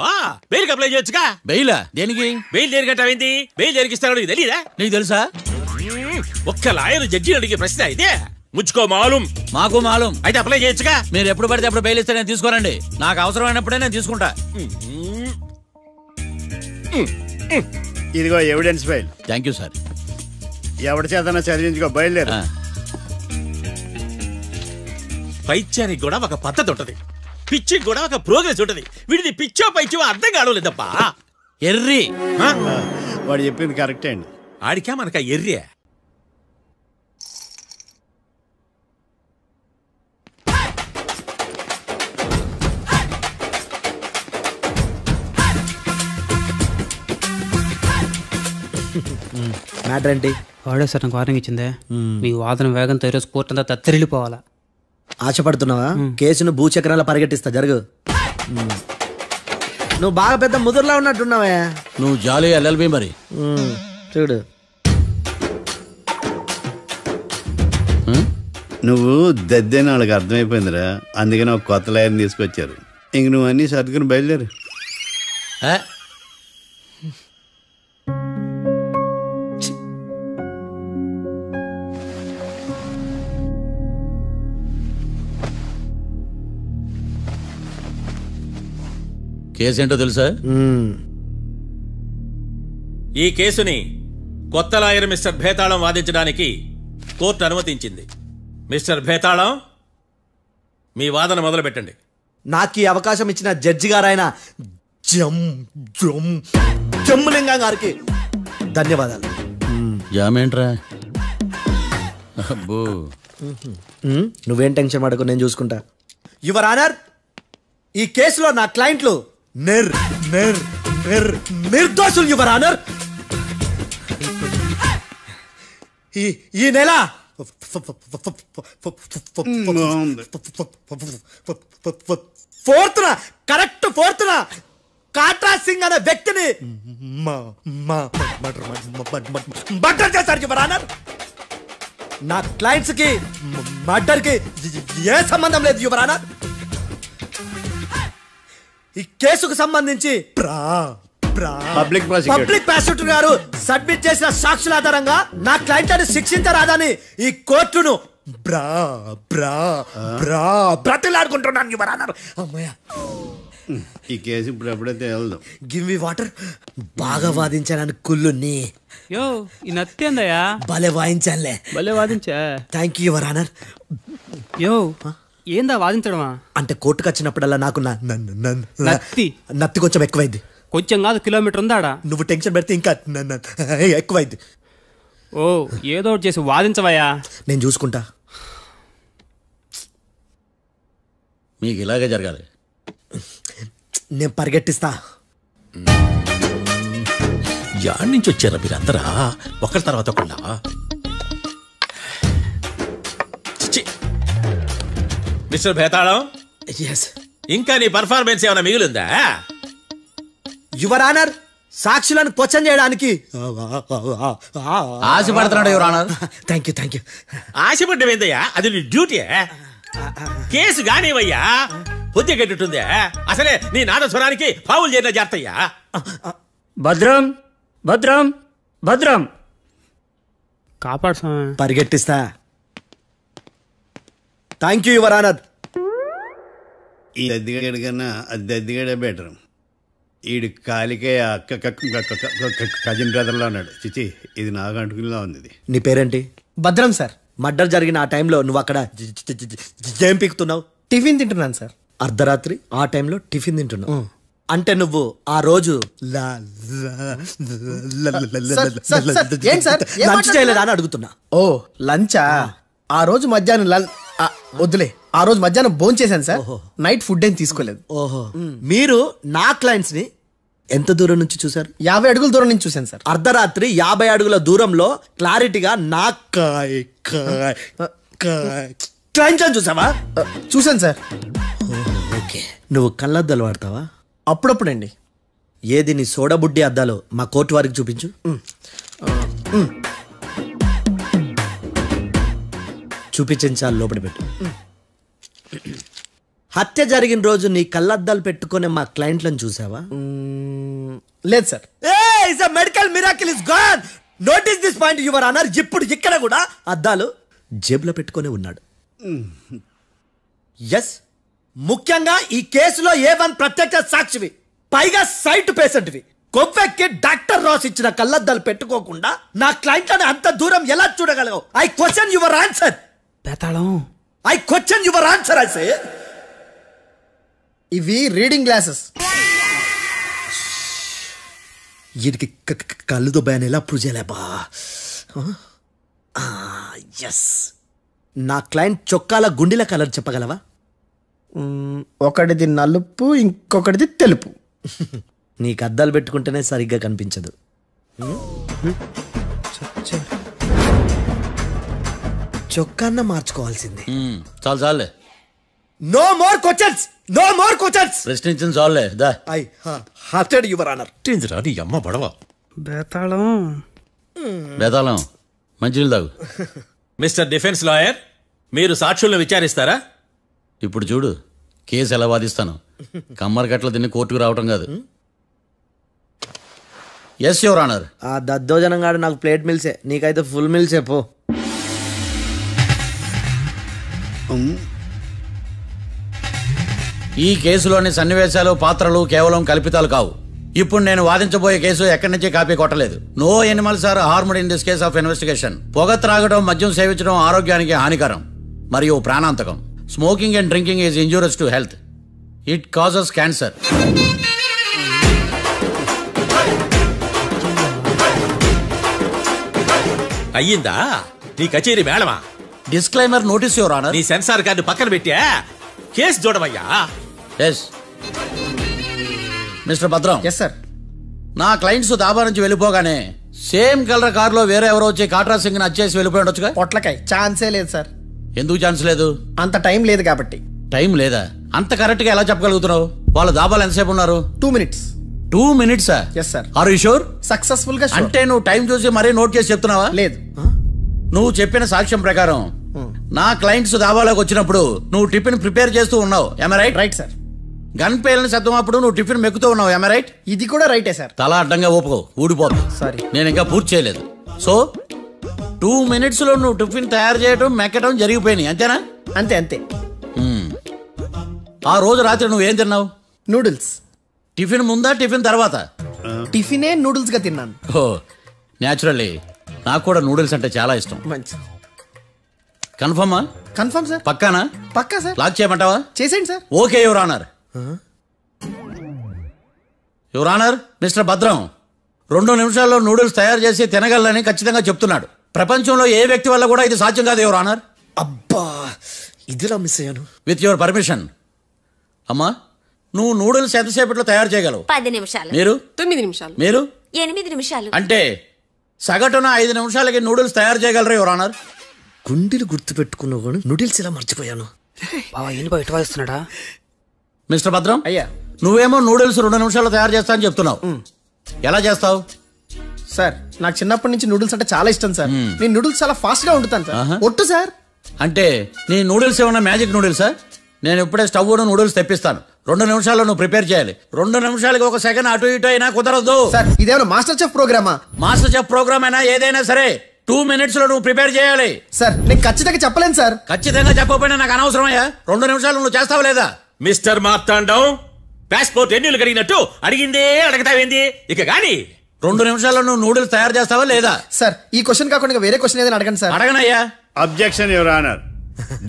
బెయిల్ అప్లై చేయొచ్చుగా. బెయిలా? దేనికి? బెయిల్ దేనికంటావేంది? బెయిల్ దేనికి ఇస్తారో నీకు తెలియదా? నీకు తెలుసా? ఒక్క లాయర్ జడ్జి అడిగే ప్రశ్న ఇదే. ముచ్చుకో మాలూం. మాకు మాలూం. అయితే అప్లై చేయొచ్చుగా. మీరు ఎప్పుడు పడితే అప్పుడు బెయిల్ ఇస్తే నేను తీసుకోనండి. నాకు అవసరమైనప్పుడే నేను తీసుకుంటా. ఇదిగో evidence file. Thank you sir. ఎవరి చేతనా చదివించుకో, బయలుదేరు. పైత్యానికి కూడా ఒక పద్ధతి ఉంటది, పిచ్చికి కూడా ఒక ప్రోగ్రెస్ ఉంటది. వీడిది పిచ్చో పైచో అర్థం కావలేదప్పా. ఎర్రి. వాడు చెప్పింది కరెక్టే అండి. ఆడికా మనక ఎర్రి. మ్యాటర్ ఏంటి? వాడే సార్ నాకు వార్నింగ్ ఇచ్చిందే. మీ వాదన వేగంతో ఈరోజు కోర్టు అంతా తత్తరిల్లిపోవాలా. ఆశపడుతున్నావా? కేసును భూచక్రాల పరిగెట్టిస్తా, జరుగు. నువ్వు బాగా పెద్ద ముదురులా ఉన్నట్టున్నావే. నువ్వు జాలి ఎల్ఎల్బి మరి. చూడు, నువ్వు దద్దేని వాళ్ళకి అర్థమైపోయిందిరా. అందుకని ఒక కొత్త లాయర్ని తీసుకొచ్చారు. ఇంక నువ్వు అన్నీ సర్దుకుని బయలుదేరు. కేసేంటో తెలుసా? ఈ కేసుని కొత్త లాయర్ మిస్టర్ భేతాళం వాదించడానికి కోర్టు అనుమతించింది. మిస్టర్ భేతాళం, మీ వాదన మొదలు పెట్టండి. నాకు ఈ అవకాశం ఇచ్చిన జడ్జి గారైన జమ్ములింగం గారికి ధన్యవాదాలు. జామేంట్రా? నువ్వేం టెన్షన్ పడకు, నేను చూసుకుంటా. యువర్ ఆనర్, ఈ కేసులో నా క్లయింట్లు నిర్దోషులు యువర్ ఆనర్. ఈ నెల 4th correct 4th Katra Singh అనే వ్యక్తిని మర్డర్ చేశారు యువర్ ఆనర్. నా క్లయింట్స్ కి మర్డర్ కి ఏ సంబంధం లేదు యువర్ ఆనర్. ఈ కేసుకు సంబంధించి పబ్లిక్ ప్రాసిక్యూటర్ గారు సబ్మిట్ చేసిన సాక్షుల ఆధారంగా నా క్లయింట్ని శిక్షించరాదని ఈ కోర్టును బ్రతిలాడుకుంటున్నాను యువర్ ఆనర్. అమ్మయ్య, ఈ కేసు ఇప్పుడు ఎప్పుడైతే వెళ్దాం. Give me water. బాగా వాదించాను కుళ్ళుని. యో ఈ నత్తేందయ్యా, భలే వాయించానులే. భలే వాదించా. Thank you your honour. యో ఏందా వాదించడమా? అంటే కోర్టుకు వచ్చినప్పుడల్లా నాకు నత్తి కొంచెం ఎక్కువైంది. కొంచెం కాదు, కిలోమీటర్ ఉందాడా. నువ్వు టెన్షన్ పెడితే ఇంకా ఎక్కువైంది. ఓ ఏదో ఒకటి చేసి వాదించవయ్యా. నేను చూసుకుంటా. మీకు ఇలాగే జరగాలి. నేను పరిగెట్టిస్తా. యాడ్ నుంచి వచ్చారా మీరందరా ఒకరి తర్వాత ఒకళ్ళ? మిస్టర్ భేతాళం, ఇంకా నీ పర్ఫార్మెన్స్ ఏమైనా మిగిలిందా? యువర్ ఆనర్, సాక్షులను క్వశ్చన్ చేయడానికి ఆశపడుతున్నాడు యువర్ ఆనర్. Thank you. ఆశపడ్డం ఏందయ్యా, అది నీ డ్యూటీ. కేసు గానివయ్యా, బుద్ధి గట్టుందే. అసలే నీ నాదస్వరానికి పావులు చేరిన జాతయ్యా. భద్రం భద్రం భద్రం కాపాడు. పరిగెట్టిస్తా. Thank you your honour. ఈ దద్దిగడి కన్నా అది దద్దిగడే బెటర్. ఈడు కాలికే కజిన్ బ్రదర్లో ఉన్నాడు. చిచి, ఇది నాకు అంటుకునిలా ఉంది. నీ పేరేంటి? భద్రం సార్. మర్డర్ జరిగిన ఆ టైంలో నువ్వు అక్కడ ఏం పీకుతున్నావు? టిఫిన్ తింటున్నాను సార్. అర్ధరాత్రి ఆ టైంలో టిఫిన్ తింటున్నావు అంటే నువ్వు ఆ రోజు లంచ్ చేయలేదా అని అడుగుతున్నా. ఓ లంచా? ఆ రోజు మధ్యాహ్నం వద్దులే, ఆ రోజు మధ్యాహ్నం భోజనం చేశాను సార్. నైట్ ఫుడ్ ఏం తీసుకోలేదు. ఓహో, మీరు నా క్లయింట్స్ ని ఎంత దూరం నుంచి చూసారు? 50 అడుగుల దూరం నుంచి చూశాను సార్. అర్ధరాత్రి 50 అడుగుల దూరంలో క్లారిటీగా నా క్లయింట్స్ చూసావా? చూశాను సార్. ఓకే, నువ్వు కళ్ళద్దాలు వాడతావా? అప్పుడప్పుడండి. ఏది నీ సోడబుడ్డి అద్దాలు మా కోర్టు వారికి చూపించు. చూపించాలి, లోపల పెట్టు. హత్య జరిగిన రోజు నీ కళ్ళద్దాలు పెట్టుకునే మా క్లయింట్లను చూసావా? లేదు sir. Medical miracle is gone. Notice this point your honour. ఇప్పుడు ఇక్కడ కూడా అద్దాలు జేబులో పెట్టుకునే ఉన్నాడు. ఎస్, ముఖ్యంగా ఈ కేసులో A1 ప్రత్యక్ష సాక్షివి, పైగా సైట్ పేషెంట్వి. కొవ్వెక్కి డాక్టర్ రాస్ ఇచ్చిన కళ్ళద్దాలు పెట్టుకోకుండా నా క్లయింట్లను అంత దూరం ఎలా చూడగలవు? I question your answer. బేతాళం, I question your answer. I say ఇవి రీడింగ్ గ్లాసెస్. వీడికి కళ్ళు దుబ్బాయని ఎలా ప్రూవ్ చేయలేబా? ఎస్, నా క్లయింట్ చొక్కాల గుండెల కలర్ చెప్పగలవా? ఒకటిది నలుపు, ఇంకొకటిది తెలుపు. నీకు అద్దాలు పెట్టుకుంటేనే సరిగ్గా కనిపించదు. చొక్కాన్న మార్చుకోవాల్సింది. చాలు చాలే. No more questions, no more questions. ప్రశ్నించిన చాలులే. దా ఐ హార్టెడ్ యువర్ ఆనర్. ఏందిరా నీ అమ్మ బడవ? బేతాళం బేతాళం, మంచినీళ్ళు తాగు. మిస్టర్ డిఫెన్స్ లాయర్, మీరు సాక్షులను విచారిస్తారా? ఇప్పుడు చూడు కేసు ఎలా వాదిస్తాను. కమ్మరి కట్ల తిని కోర్టుకు రావటం కాదు. Yes your honour. ఆ దద్దోజనం గాడు నాకు ప్లేట్ మిల్సే, నీకైతే ఫుల్ మిల్సే. పో. ఈ కేసులోని సన్నివేశాలు, పాత్రలు కేవలం కల్పితాలు కావు. ఇప్పుడు నేను వాదించబోయే కేసు ఎక్కడి నుంచి కాపీ కొట్టలేదు. No animals are harmed in this case of investigation. పొగ త్రాగడం, మద్యం సేవించడం ఆరోగ్యానికి హానికరం మరియు ప్రాణాంతకం. Smoking and drinking is injurious to health. It causes cancer. అయ్యిందా నీ కచేరీ మేడమా? Disclaimer notice your honour. నీ సెన్సార్ కార్డు పక్కన పెట్టా కేసు చూడవయ్యా. Yes mister Bhadram. Yes sir. నా క్లయింట్స్ దాబా నుంచి వెళ్ళిపోగానే సేమ్ కలర్ కారులో వేరే ఎవరో వచ్చి కాట్రా సింగ్ ని వచ్చేసి వెళ్ళిపోయి ఉండొచ్చుగా. పొట్లకాయ ఛాన్సే లేదు సార్. ఎందుకు ఛాన్స్ లేదు? అంత టైం లేదు కాబట్టి. టైం లేదా? అంత కరెక్ట్ గా ఎలా చెప్పగలుగుతున్నావు? వాళ్ళు దాబాలు ఎంతసేపు ఉన్నారు? 2 minutes. 2 minutes? Yes sir. Are you sure? Successful గా. అంటే నువ్వు టైం చూసి మరీ నోట్ చేసి చెప్తున్నావా? లేదు. నువ్వు చెప్పిన సాక్ష్యం ప్రకారం నా క్లయింట్స్ దాబాలోకి వచ్చినప్పుడు నువ్వు టిఫిన్ ప్రిపేర్ చేస్తూ ఉన్నావు. Am I right? Right sir. Gun పేలిన శబ్దం అప్పుడు నువ్వు టిఫిన్ మెక్కుతూ ఉన్నావు. Am I right? ఇది కూడా రైటే సార్. తల అడ్డంగా ఊపుకో, ఊడిపోతుంది. సారీ, నేను ఇంకా పూర్తి చేయలేదు. సో 2 minutes లో నువ్వు టిఫిన్ తయారు చేయడం మెక్కడం జరిగిపోయినాయి, అంతేనా? అంతే అంతే. ఆ రోజు రాత్రి నువ్వేం తిన్నావు? నూడిల్స్. టిఫిన్ ముందా టిఫిన్ తర్వాత? టిఫినే నూడిల్స్ గా తిన్నాను. ఓ న్యాచురల్లీ నాకు కూడా నూడిల్స్ అంటే చాలా ఇష్టం. మంచి. కన్ఫర్మా? Confirm sir. పక్కానా? పక్కా సార్. లాక్ చేయమంటావా? చేసేయండి sir. Okay your honour. Your honour, mister Bhadram 2 నిమిషాల్లో నూడిల్స్ తయారు చేసి తినగలని ఖచ్చితంగా చెప్తున్నాడు. ప్రపంచంలో ఏ వ్యక్తి వల్ల కూడా ఇది సాధ్యం కాదు యువర్ ఆనర్. అబ్బా, ఇదిలా మిస్ అయ్యాను. With your permission. అమ్మా, నువ్వు నూడిల్స్ ఎంతసేపట్లో తయారు చేయగలవు? 10 నిమిషాలు. మీరు? 9 నిమిషాలు. మీరు? 8 నిమిషాలు. అంటే సగటున 5 నిమిషాలకి నూడిల్స్ తయారు చేయగలరు యువర్ ఆనర్. గుండెలు గుర్తు పెట్టుకున్నావు కానీ నూడిల్స్ ఇలా మర్చిపోయాను. బావా ఏంటి బయట వాయిస్తున్నాడా? మిస్టర్ భద్రం, అయ్యా, నువ్వేమో నూడిల్స్ 2 నిమిషాల్లో తయారు చేస్తా అని చెప్తున్నావు. ఎలా చేస్తావు? సార్, నాకు చిన్నప్పటి నుంచి నూడిల్స్ అంటే చాలా ఇష్టం సార్. నేను నూడిల్స్ చాలా ఫాస్ట్ గా వండుతాను సార్. ఒట్టు సార్. అంటే నీ నూడిల్స్ ఏమన్నా మ్యాజిక్ నూడిల్సా? నేను ఇప్పుడే స్టవ్ నూడిల్స్ తెప్పిస్తాను. 2 నిమిషాల్లో నువ్వు ప్రిపేర్ చేయాలి. 2 నిమిషాలకి 1 సెకండ్ అటు ఇటు అయినా కుదరదు సార్. ఇదేమన్నా మాస్టర్ చెఫ్ ప్రోగ్రామా? మాస్టర్ చెఫ్ ప్రోగ్రామ్ అయినా ఏదైనా సరే 2 minutes లో నువ్వు ప్రిపేర్ చేయాలి. సార్, నేను ఖచ్చితంగా చెప్పలేను సార్. ఖచ్చితంగా చెప్పకపోయినా నాకు అనవసరమయ్యా. 2 నిమిషాలు నువ్వు చేస్తావా లేదా? మిస్టర్ మార్తాండం, పాస్పోర్ట్ ఎన్నిళ్ళు కడిగినట్టు అడిగిందే అడగతావేంది? ఇక గాని 2 నిమిషాల్లో నువ్వు నూడిల్స్ తయారు చేస్తావా లేదా? సార్, ఈ క్వశ్చన్ కాకుండా వేరే క్వశ్చన్ ఏదైనా అడగండి సార్. అడగనయ్యా. Objection your honour.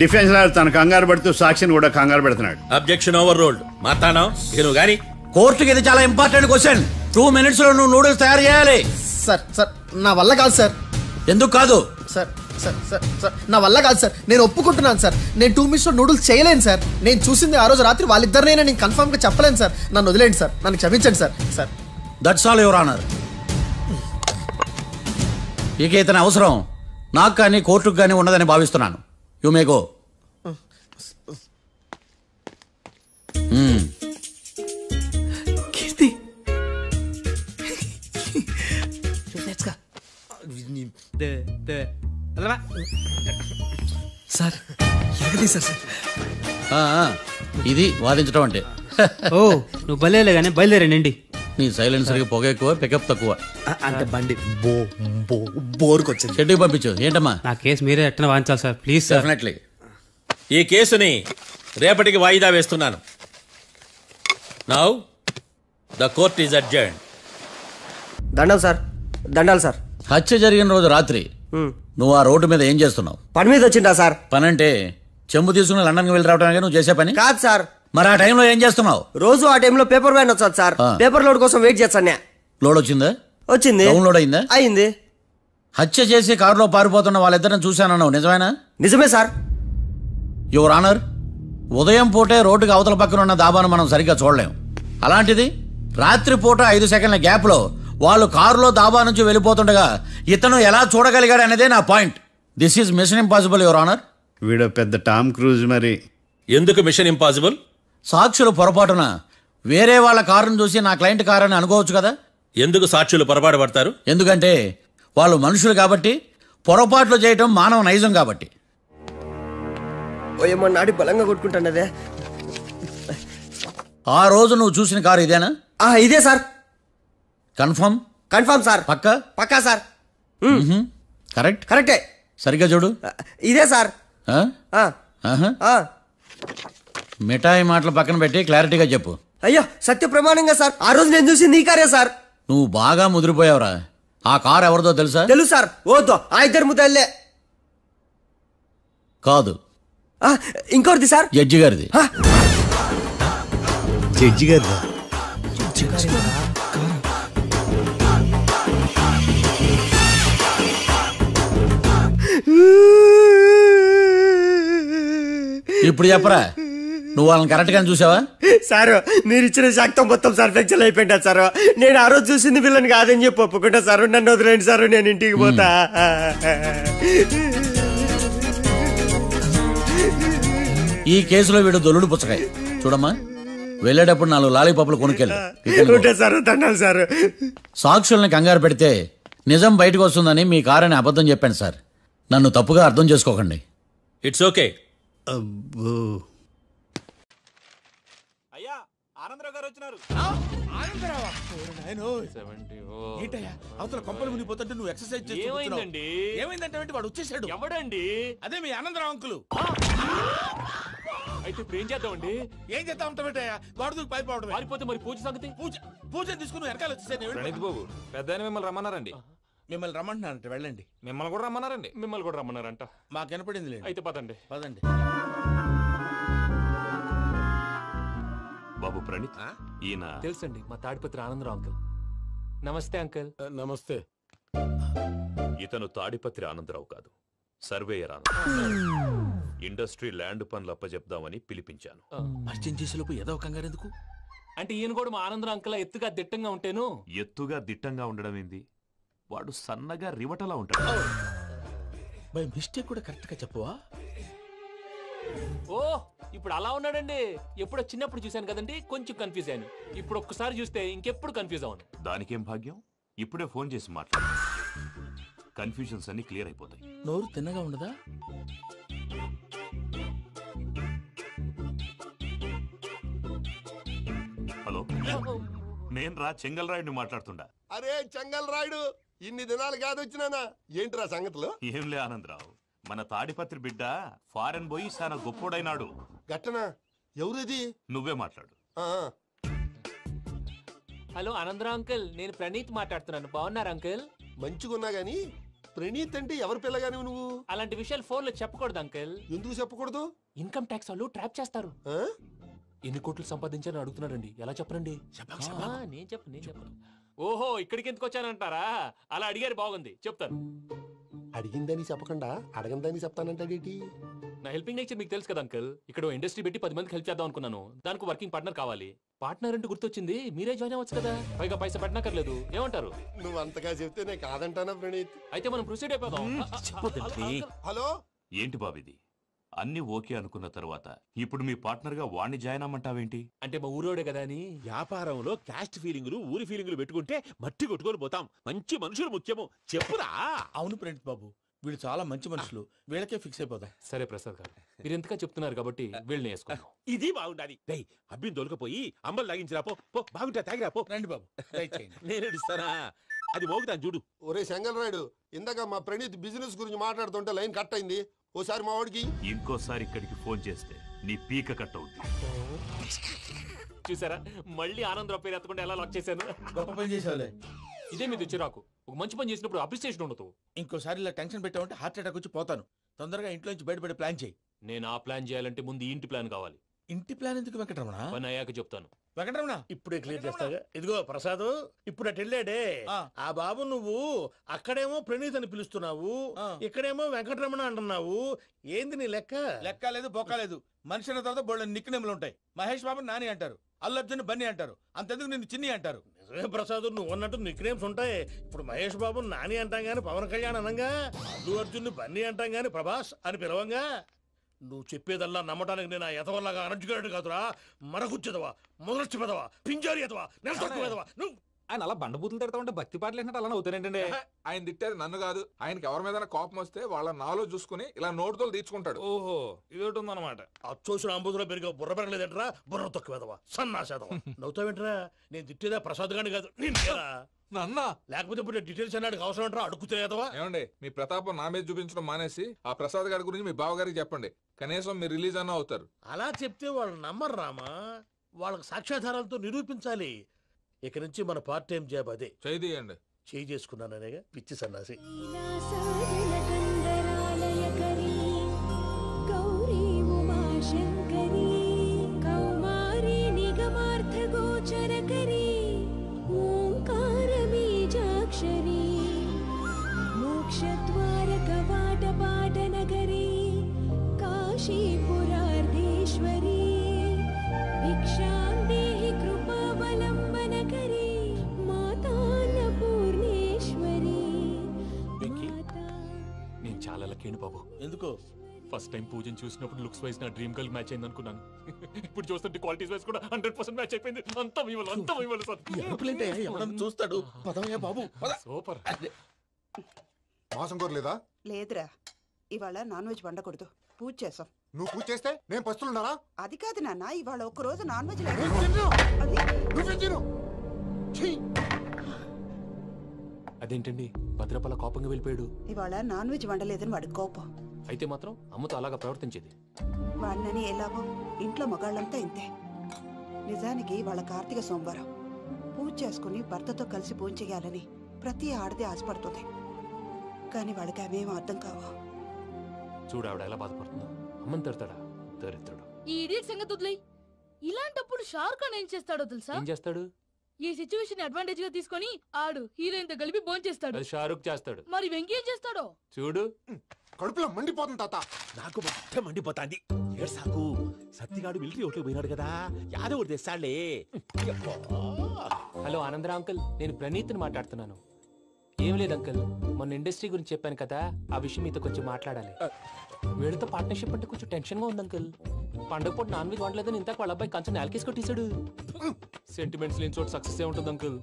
Defence lawyer తన కంగారు పడుతూ సాక్షిని కూడా కంగారు పెడుతున్నాడు. Objection over ruled. మార్తాండం, ఇక నువ్వు గాని. కోర్టుకి ఇది చాలా ఇంపార్టెంట్ క్వశ్చన్. 2 minutes లో నువ్వు నూడిల్స్ తయారు చేయాలి. సార్ సార్, నా వల్ల కాదు సార్. ఎందుకు కాదు? సార్ సార్ సార్ సార్, నా వల్ల కాదు సార్. నేను ఒప్పుకుంటున్నాను సార్. నేను 2 minutes లో నూడిల్స్ చేయలేను సార్. నేను చూసింది ఆ రోజు రాత్రి వాళ్ళిద్దరినైనా నేను కన్ఫర్మ్ గా చెప్పలేను సార్. నన్ను వదిలేండి సార్. నన్ను క్షమించండి sir. Sir, that's all your honour. ఇక ఇతని అవసరం నాకు కానీ కోర్టుకు కానీ ఉన్నదని భావిస్తున్నాను. You may go. Keerthi, sir ఎగదీశారు సార్. ఇది వాదించడం అంటే. ఓ, నువ్వు బలేలే కానీ బయలుదేరండి. నీ సైలెన్సర్కి పొగ ఎక్కువ, పికప్ తక్కువ. అంటే బండి బోర్కి వచ్చింది. షెడ్యూల్ పంపించు. ఏంటమ్మా? నా కేసు మీరే ఎట్లా వాయించాలి సార్, ప్లీజ్ సార్. డెఫినెట్లీ. ఈ కేసుని రేపటికి వాయిదా వేస్తున్నాను. Now the court is adjourned. దండాలు సార్. దండాలు సార్. హత్య జరిగిన రోజు రాత్రి నువ్వు ఆ రోడ్డు మీద ఏం చేస్తున్నావు? పని మీద వచ్చిందా సార్? పని అంటే చెంబు తీసుకుని లండన్కి వెళ్ళి రావడానికి నువ్వు చేసే పని కాదు సార్. మరి ఆ టైంలో ఏం చేస్తున్నావు? రోజు ఆ టైంలో పేపర్ వ్యాన్ వచ్చాది సార్. పేపర్ లోడ్ కోసం వెయిట్ చేస్తాను. లోడ్ వచ్చిందా? వచ్చింది. డౌన్లోడ్ అయిందా? అయింది. హత్య చేసి కారులో పారిపోతున్న వాళ్ళిద్దరిని చూశానన్నావు, నిజమేనా? నిజమే సార్. యువర్ ఆనర్, ఉదయం పూటే రోడ్డుకి అవతల పక్కన ఉన్న దాబాను మనం సరిగ్గా చూడలేం. అలాంటిది రాత్రి పూట 5 సెకండ్ల గ్యాప్లో వాళ్ళు కారులో దాబా నుంచి వెళ్ళిపోతుండగా ఇతను ఎలా చూడగలిగాడు అనేదే నా point. This is mission impossible your honour. వీడో పెద్ద టామ్ క్రూజ్. మరి ఎందుకు మిషన్ ఇంపాసిబుల్? సాక్షులు పొరపాటున వేరే వాళ్ళ కారును చూసి నా క్లయింట్ కారు అని అనుకోవచ్చు కదా. ఎందుకు సాక్షులు పొరపాటు పడతారు? ఎందుకంటే వాళ్ళు మనుషులు కాబట్టి, పొరపాట్లు చేయటం మానవ నైజం కాబట్టి. నాడి బలంగా కొట్టుకుంటానదే. ఆ రోజు నువ్వు చూసిన కారు ఇదేనా? ఇదే సార్. కన్ఫర్మ్? Confirm sir. పక్కా? పక్కా సార్. కరెక్ట్? కరెక్టే. సరిగ్గా చూడు. ఇదే సార్. మిఠాయి మాటలు పక్కన పెట్టి క్లారిటీగా చెప్పు. అయ్యో, సత్య ప్రమాణంగా సార్. ఆ రోజు నేను చూసి నీ కారే సార్. నువ్వు బాగా ముదిరిపోయావురా. ఆ కారు ఎవరిదో తెలుసా? తెలుసు సార్. ఓతో ఆ ఇద్దరు ముద్దల్లే. కాదు, ఇంకోటిది సార్. జడ్జి గారిది. జడ్జి గారిదా? ఇప్పుడు చెప్పరా, నువ్వు వాళ్ళని కరెక్ట్ గా చూసావా? సార్ మీరు ఇచ్చిన శాక్తం మొత్తం సర్ఫెక్షన్ అయిపోయింటా సార్. నేను ఆ రోజు చూసింది వీళ్ళని కాదని చెప్పి ఒప్పుకుంటా సార్. నన్ను వదిలేండి సార్, నేను ఇంటికి పోతా. ఈ కేసులో వీడు దొల్లుడు పుచ్చకాయ. చూడమ్మా, వెళ్ళేటప్పుడు 4 లాలీపాపులు కొనుక్కెళ్ళి సార్. దండాలి సార్. సాక్షుల్ని కంగారు పెడితే నిజం బయటకు వస్తుందని మీ కారని అబద్ధం చెప్పాను సార్. నన్ను తప్పుగా అర్థం చేసుకోకండి. It's okay. అవతల కొంపలు మునిగిపోతుంటే నువ్వు ఎక్సర్సైజ్ చేస్తుందండి. ఏమైందంటే వాడు వచ్చేసాడు. ఎవడండి? అదే మీ ఆనందరావు అంకులు. అయితే ఇప్పుడు ఏం చేద్దామండి? ఏం చేద్దాం అంటావేటయ్యా? వాడు పైపోవడం. పారిపోతే మరి పూజ సంగతి? పూజ తీసుకుని వెనకాల వచ్చేసాను. బాబు పెద్ద మిమ్మల్ని రమ్మన్నారండి. మిమ్మల్ని రమ్మంటున్నారంట, వెళ్ళండి. మిమ్మల్ని కూడా రమ్మన్నారండి. మిమ్మల్ని కూడా రమ్మన్నారంట. మాకు వినపడింది. అయితే పదండి. పదండి. బాబు ప్రణీత్, ఈయన తెలుసండి, మా తాడిపత్రి ఆనందరావు అంకుల్. నమస్తే అంకుల్. నమస్తే. ఇతను తాడిపత్రి ఆనందరావు కాదు, సర్వేయర్ ఆనందరావు. ఇండస్ట్రీ ల్యాండ్ పనులు అప్పచెప్దామని పిలిపించాను. పరిచయం చేసేలోపు ఏదో కంగారు ఎందుకు? అంటే ఈయన కూడా మా ఆనందరావు అంకుల్ ఎత్తుగా దిట్టంగా ఉంటాను. ఎత్తుగా దిట్టంగా ఉండడం ఏంది? వాడు సన్నగా రివటలా ఉంటాడు. బై మిస్టేక్ కూడా కరెక్ట్ గా చెప్పవా? ఓ ఇప్పుడు అలా ఉన్నాడండి. ఎప్పుడో చిన్నప్పుడు చూశాను కదండి, కొంచెం కన్ఫ్యూజ్ అయ్యాను. ఇప్పుడు ఒక్కసారి చూస్తే ఇంకెప్పుడు కన్ఫ్యూజ్ అవ్వను. దానికేం భాగ్యం, ఇప్పుడే ఫోన్ చేసి మాట్లాడు. కన్ఫ్యూజన్స్ అన్ని క్లియర్ అయిపోతాయి. నోరు తిన్నగా ఉండదా? హలో, నేను రా చెంగల్ రాయుడిని మాట్లాడుతుండా. అరే చెంగల్ రాయుడు, ఇన్ని దినాలు కాదు వచ్చినానా? ఏంట్రా సంగతులు? ఏంలే ఆనందరావు, మన తాడిపత్రి బిడ్డ ఫారెన్ పోయి చాలా గొప్పోడైనాడు. గట్టనా? ఎవరిది? నువ్వే మాట్లాడు. హలో ఆనందరావు అంకుల్, నేను ప్రణీత్ మాట్లాడుతున్నాను. బాగున్నారు అంకుల్? మంచిగున్నా గాని ప్రణీత్ అంటే ఎవరి పిల్లగాని నువ్వు? అలాంటి విషయాలు ఫోన్ లో చెప్పకూడదు అంకుల్. ఎందుకు చెప్పకూడదు? ఇన్కమ్ ట్యాక్స్ వాళ్ళు ట్రాప్ చేస్తారు. ఎన్ని కోట్లు సంపాదించాలని అడుగుతున్నాడండి. ఎలా చెప్పరండి? నేను చెప్పను. ఓహో, ఇక్కడికి ఎందుకు వచ్చానంటారా? అలా అడిగారు, బాగుంది, చెప్తాను. అడిగిందని చెప్పకుండా అడగందని చెప్తానంటాడేటి? నా హెల్పింగ్ నేచర్ మీకు తెలుసు కదా అంకుల్. ఇక్కడ ఇండస్ట్రీ పెట్టి 10 మందికి హెల్ప్ చేద్దాం అనుకున్నాను. దానికి వర్కింగ్ పార్ట్నర్ కావాలి. పార్ట్నర్ అంటే గుర్తొచ్చింది, మీరే జాయిన్ అవ్వచ్చు కదా. పైగా పైసా పెట్టనక్కర్లేదు. ఏమంటారు? నువ్వు అంతగా చెప్తే నేను కాదంటానా ప్రణీత్? అయితే మనం ప్రొసీడ్ అయిపోదాం. హలో, ఏంటి బాబిది? అన్ని ఓకే అనుకున్న తర్వాత ఇప్పుడు మీ పార్ట్నర్ గా వాణ్ణి జాయిన్ అమ్మంటావేంటి? అంటే మా ఊరోడే కదా అని. వ్యాపారంలో క్యాస్ట్ ఫీలింగులు, ఊరి ఫీలింగులు పెట్టుకుంటే మట్టి కొట్టుకొని పోతాం. మంచి మనుషులు ముఖ్యము. చెప్పురా. అవును ప్రణీత్ బాబు, వీళ్ళు చాలా మంచి మనుషులు. వీళ్ళకే ఫిక్స్ అయిపోదాం. సరే ప్రసాద్ గారు, మీరు ఎంతగా చెప్తున్నారు కాబట్టి వీళ్ళని వేసుకుందాం. ఇది బాగుండాలి. అబ్బిని దొలకపోయి అమ్మలు లాగించిరా పో. బాగుంటా, తాగిరా పో. రండి బాబు, నేను ఇస్తానా? అది మోగుతాను చూడు. ఒరే చెంగల్ రాయుడు, ఇందాక మా ప్రణీత్ బిజినెస్ గురించి మాట్లాడుతుంటే లైన్ కట్ అయింది. ఓసారి మా వాడికి ఇంకోసారి ఇక్కడికి ఫోన్ చేస్తే నీ పీక కట్ అవుద్ది. చూసారా, మళ్ళీ ఆనందరావు పేరు ఎత్తకుండా ఎలా లాక్ చేశాను. గొప్ప పని చేసావులే. ఇదే మీద చిరాకు. ఒక మంచి పని చేసినప్పుడు అప్రిసియేషన్ ఉండదు. ఇంకోసారి ఇలా టెన్షన్ పెట్టామంటే హార్ట్ అటాక్ వచ్చి పోతాను. తొందరగా ఇంట్లో నుంచి బయటపడే ప్లాన్ చేయి. నేను ఆ ప్లాన్ చేయాలంటే ముందు ఇంటి ప్లాన్ కావాలి. ఇంటి ప్లాన్ ఎందుకు వెంకటరమణ? పని అయ్యాక చెప్తాను. వెంకటరమణ ఇప్పుడే క్లియర్ చేస్తాగా. ఇదిగో ప్రసాద్, ఇప్పుడు అటు వెళ్ళాడే ఆ బాబు, నువ్వు అక్కడేమో ప్రణీత్ అని పిలుస్తున్నావు, ఇక్కడేమో వెంకటరమణ అంటున్నావు. ఏంది నీ లెక్క? లెక్క లేదు, బొక్క లేదు. మనిషి అన్న తర్వాత బోళ్ళ నిక్నెములు ఉంటాయి. మహేష్ బాబు నాని అంటారు, అల్లు అర్జున్ బన్నీ అంటారు, అంతెందుకు నిన్ను చిన్ని అంటారు. నిజమే ప్రసాద్, నువ్వు అన్నట్టు నిక్నేమ్స్ ఉంటాయి. ఇప్పుడు మహేష్ బాబు నాని అంటాం గాని పవన్ కళ్యాణ్ అనంగా, అల్లు అర్జున్ బన్నీ అంటాం గాని ప్రభాస్ అని పిలవంగా. నువ్వు చెప్పేదల్లా నమ్మటానికి నేను ఎతవల్లాగా అనర్జుకేటెడ్ కాదురా. మరగుచ్చదవా, మొదలచ్చి పెదవా, పింజారి ఎదవా, నెలసొక్కుదవా. నువ్వు ఆయన అలా బండబూతులు తిడతా ఉంటే భక్తి పాటలు ఏంటంటే అలా అవుతానంటే. ఆయన తిట్టేది నన్ను కాదు, ఆయనకి ఎవరి మీద కోపం వస్తే వాళ్ళ నాలో చూసుకుని ఇలా నోటుతో తీర్చుకుంటాడు. ఓహో, ఇదొకటి ఉందన్నమాట. అచ్చోసిన అంబుధులో పెరిగే బుర్ర పెరగలేదంటరా, బుర్ర తొక్కువేదవా, సన్నాసేదవా. నవ్వుతావేంట్రా? నేను తిట్టేదా ప్రసాద్ గాని కాదు, నన్నా. లేకపోతే ఇప్పుడు డీటెయిల్స్ అన్నాడు అవసరం అంటారా? అడుగుతాయేదవా. ఏమండి, మీ ప్రతాపం నా మీద చూపించడం మానేసి ఆ ప్రసాద్ గారి గురించి మీ బావగారికి చెప్పండి. కనీసం మీరు రిలీజ్ అన్న అవుతారు. అలా చెప్తే వాళ్ళు నమ్మరు రామా. వాళ్ళకి సాక్ష్యాధారాలతో నిరూపించాలి. ఇక నుంచి మన పార్ట్ టైం జాబ్ అదే. చేయండి. చేయి చేసుకున్నాననేగా పిచ్చి సన్నాసి. मोक्षद्वार कवाट पाटनगरी काशीपुरार्धे లక్కేండి బాబు. ఎందుకు? ఫస్ట్ టైం పూజను చూసినప్పుడు లుక్స్ వైజ్ నా డ్రీమ్ గర్ల్ మ్యాచ్ అయింది అనుకున్నాను. ఇప్పుడు చూస్తుంటే క్వాలిటీస్ వైజ్ కూడా 100% మ్యాచ్ అయిపోయింది. అంతా ఇవ్వాలి సార్. ఎవడన్నా చూస్తాడు. పదవయ్యా బాబు. సూపర్. మాసం కోరలేదా? లేదురా, ఇవాళ నాన్ వెజ్ వండకూడదు, పూజ చేసాం. నువ్వు పూజ చేస్తే నేను పస్తులున్నారా? అది కాదు నాన్న, ఇవాళ ఒక్కరోజు నాన్ వెజ్ అదేంటండి భద్రపల కోపంగా వెళ్ళిపోయాడు? ఇవాళ నాన్ వెజ్ వండలేదని వాడి కోపం. అయితే మాత్రం అమ్మతో అలాగా ప్రవర్తించేది. వాడినని ఎలాగో ఇంట్లో మగాళ్ళంతా ఇంతే. నిజానికి వాళ్ళ కార్తీక సోమవారం పూజ చేసుకుని భర్తతో కలిసి పూజ చేయాలని ప్రతి ఆడది ఆశపడుతుంది. కానీ వాళ్ళకి అవేం అర్థం కావు. చూడు ఆవిడ ఎలా బాధపడుతుందో. అమ్మని తిడతాడా దరిద్రుడు. ఈ ఇడియట్ సంగతి వదిలేయ్. ఇలాంటప్పుడు షారుఖ్ ఖాన్ ఏం చేస్తాడో తెలుసా? ఏం చేస్తాడు? ఈ సిచ్యువేషన్ అడ్వాంటేజ్ గా తీసుకొని ఆడు హీరోయిన్ తో కలిపి బోన్ చేస్తాడు. అది షారుఖ్ చేస్తాడు. మరి వెంకీ ఏం చేస్తాడో చూడు. కడుపులో మండిపోతుంది తాత. నాకు మొత్తం మండిపోతాంది. ఏడు సాకు సత్తిగాడు మిలిటరీ ఓట్లు పోయినాడు కదా, యాదవ్ ఒకటి తెస్తాడులే. హలో ఆనందరా అంకుల్, నేను ప్రణీత్ని మాట్లాడుతున్నాను. ఏం లేదు అంకుల్, మొన్న ఇండస్ట్రీ గురించి చెప్పాను కదా, ఆ విషయం మీతో కొంచెం మాట్లాడాలి. వీడితో పార్ట్నర్షిప్ అంటే కొంచెం టెన్షన్ గా ఉంది అంకుల్. పండగ పూట నాన్ వెజ్ వండలేదని ఇంతకు వాళ్ళ అబ్బాయి కంచెం నేలకేసి కొట్టేశాడు. సెంటిమెంట్స్ లేని చోట సక్సెస్ ఏ ఉంటుంది అంకుల్.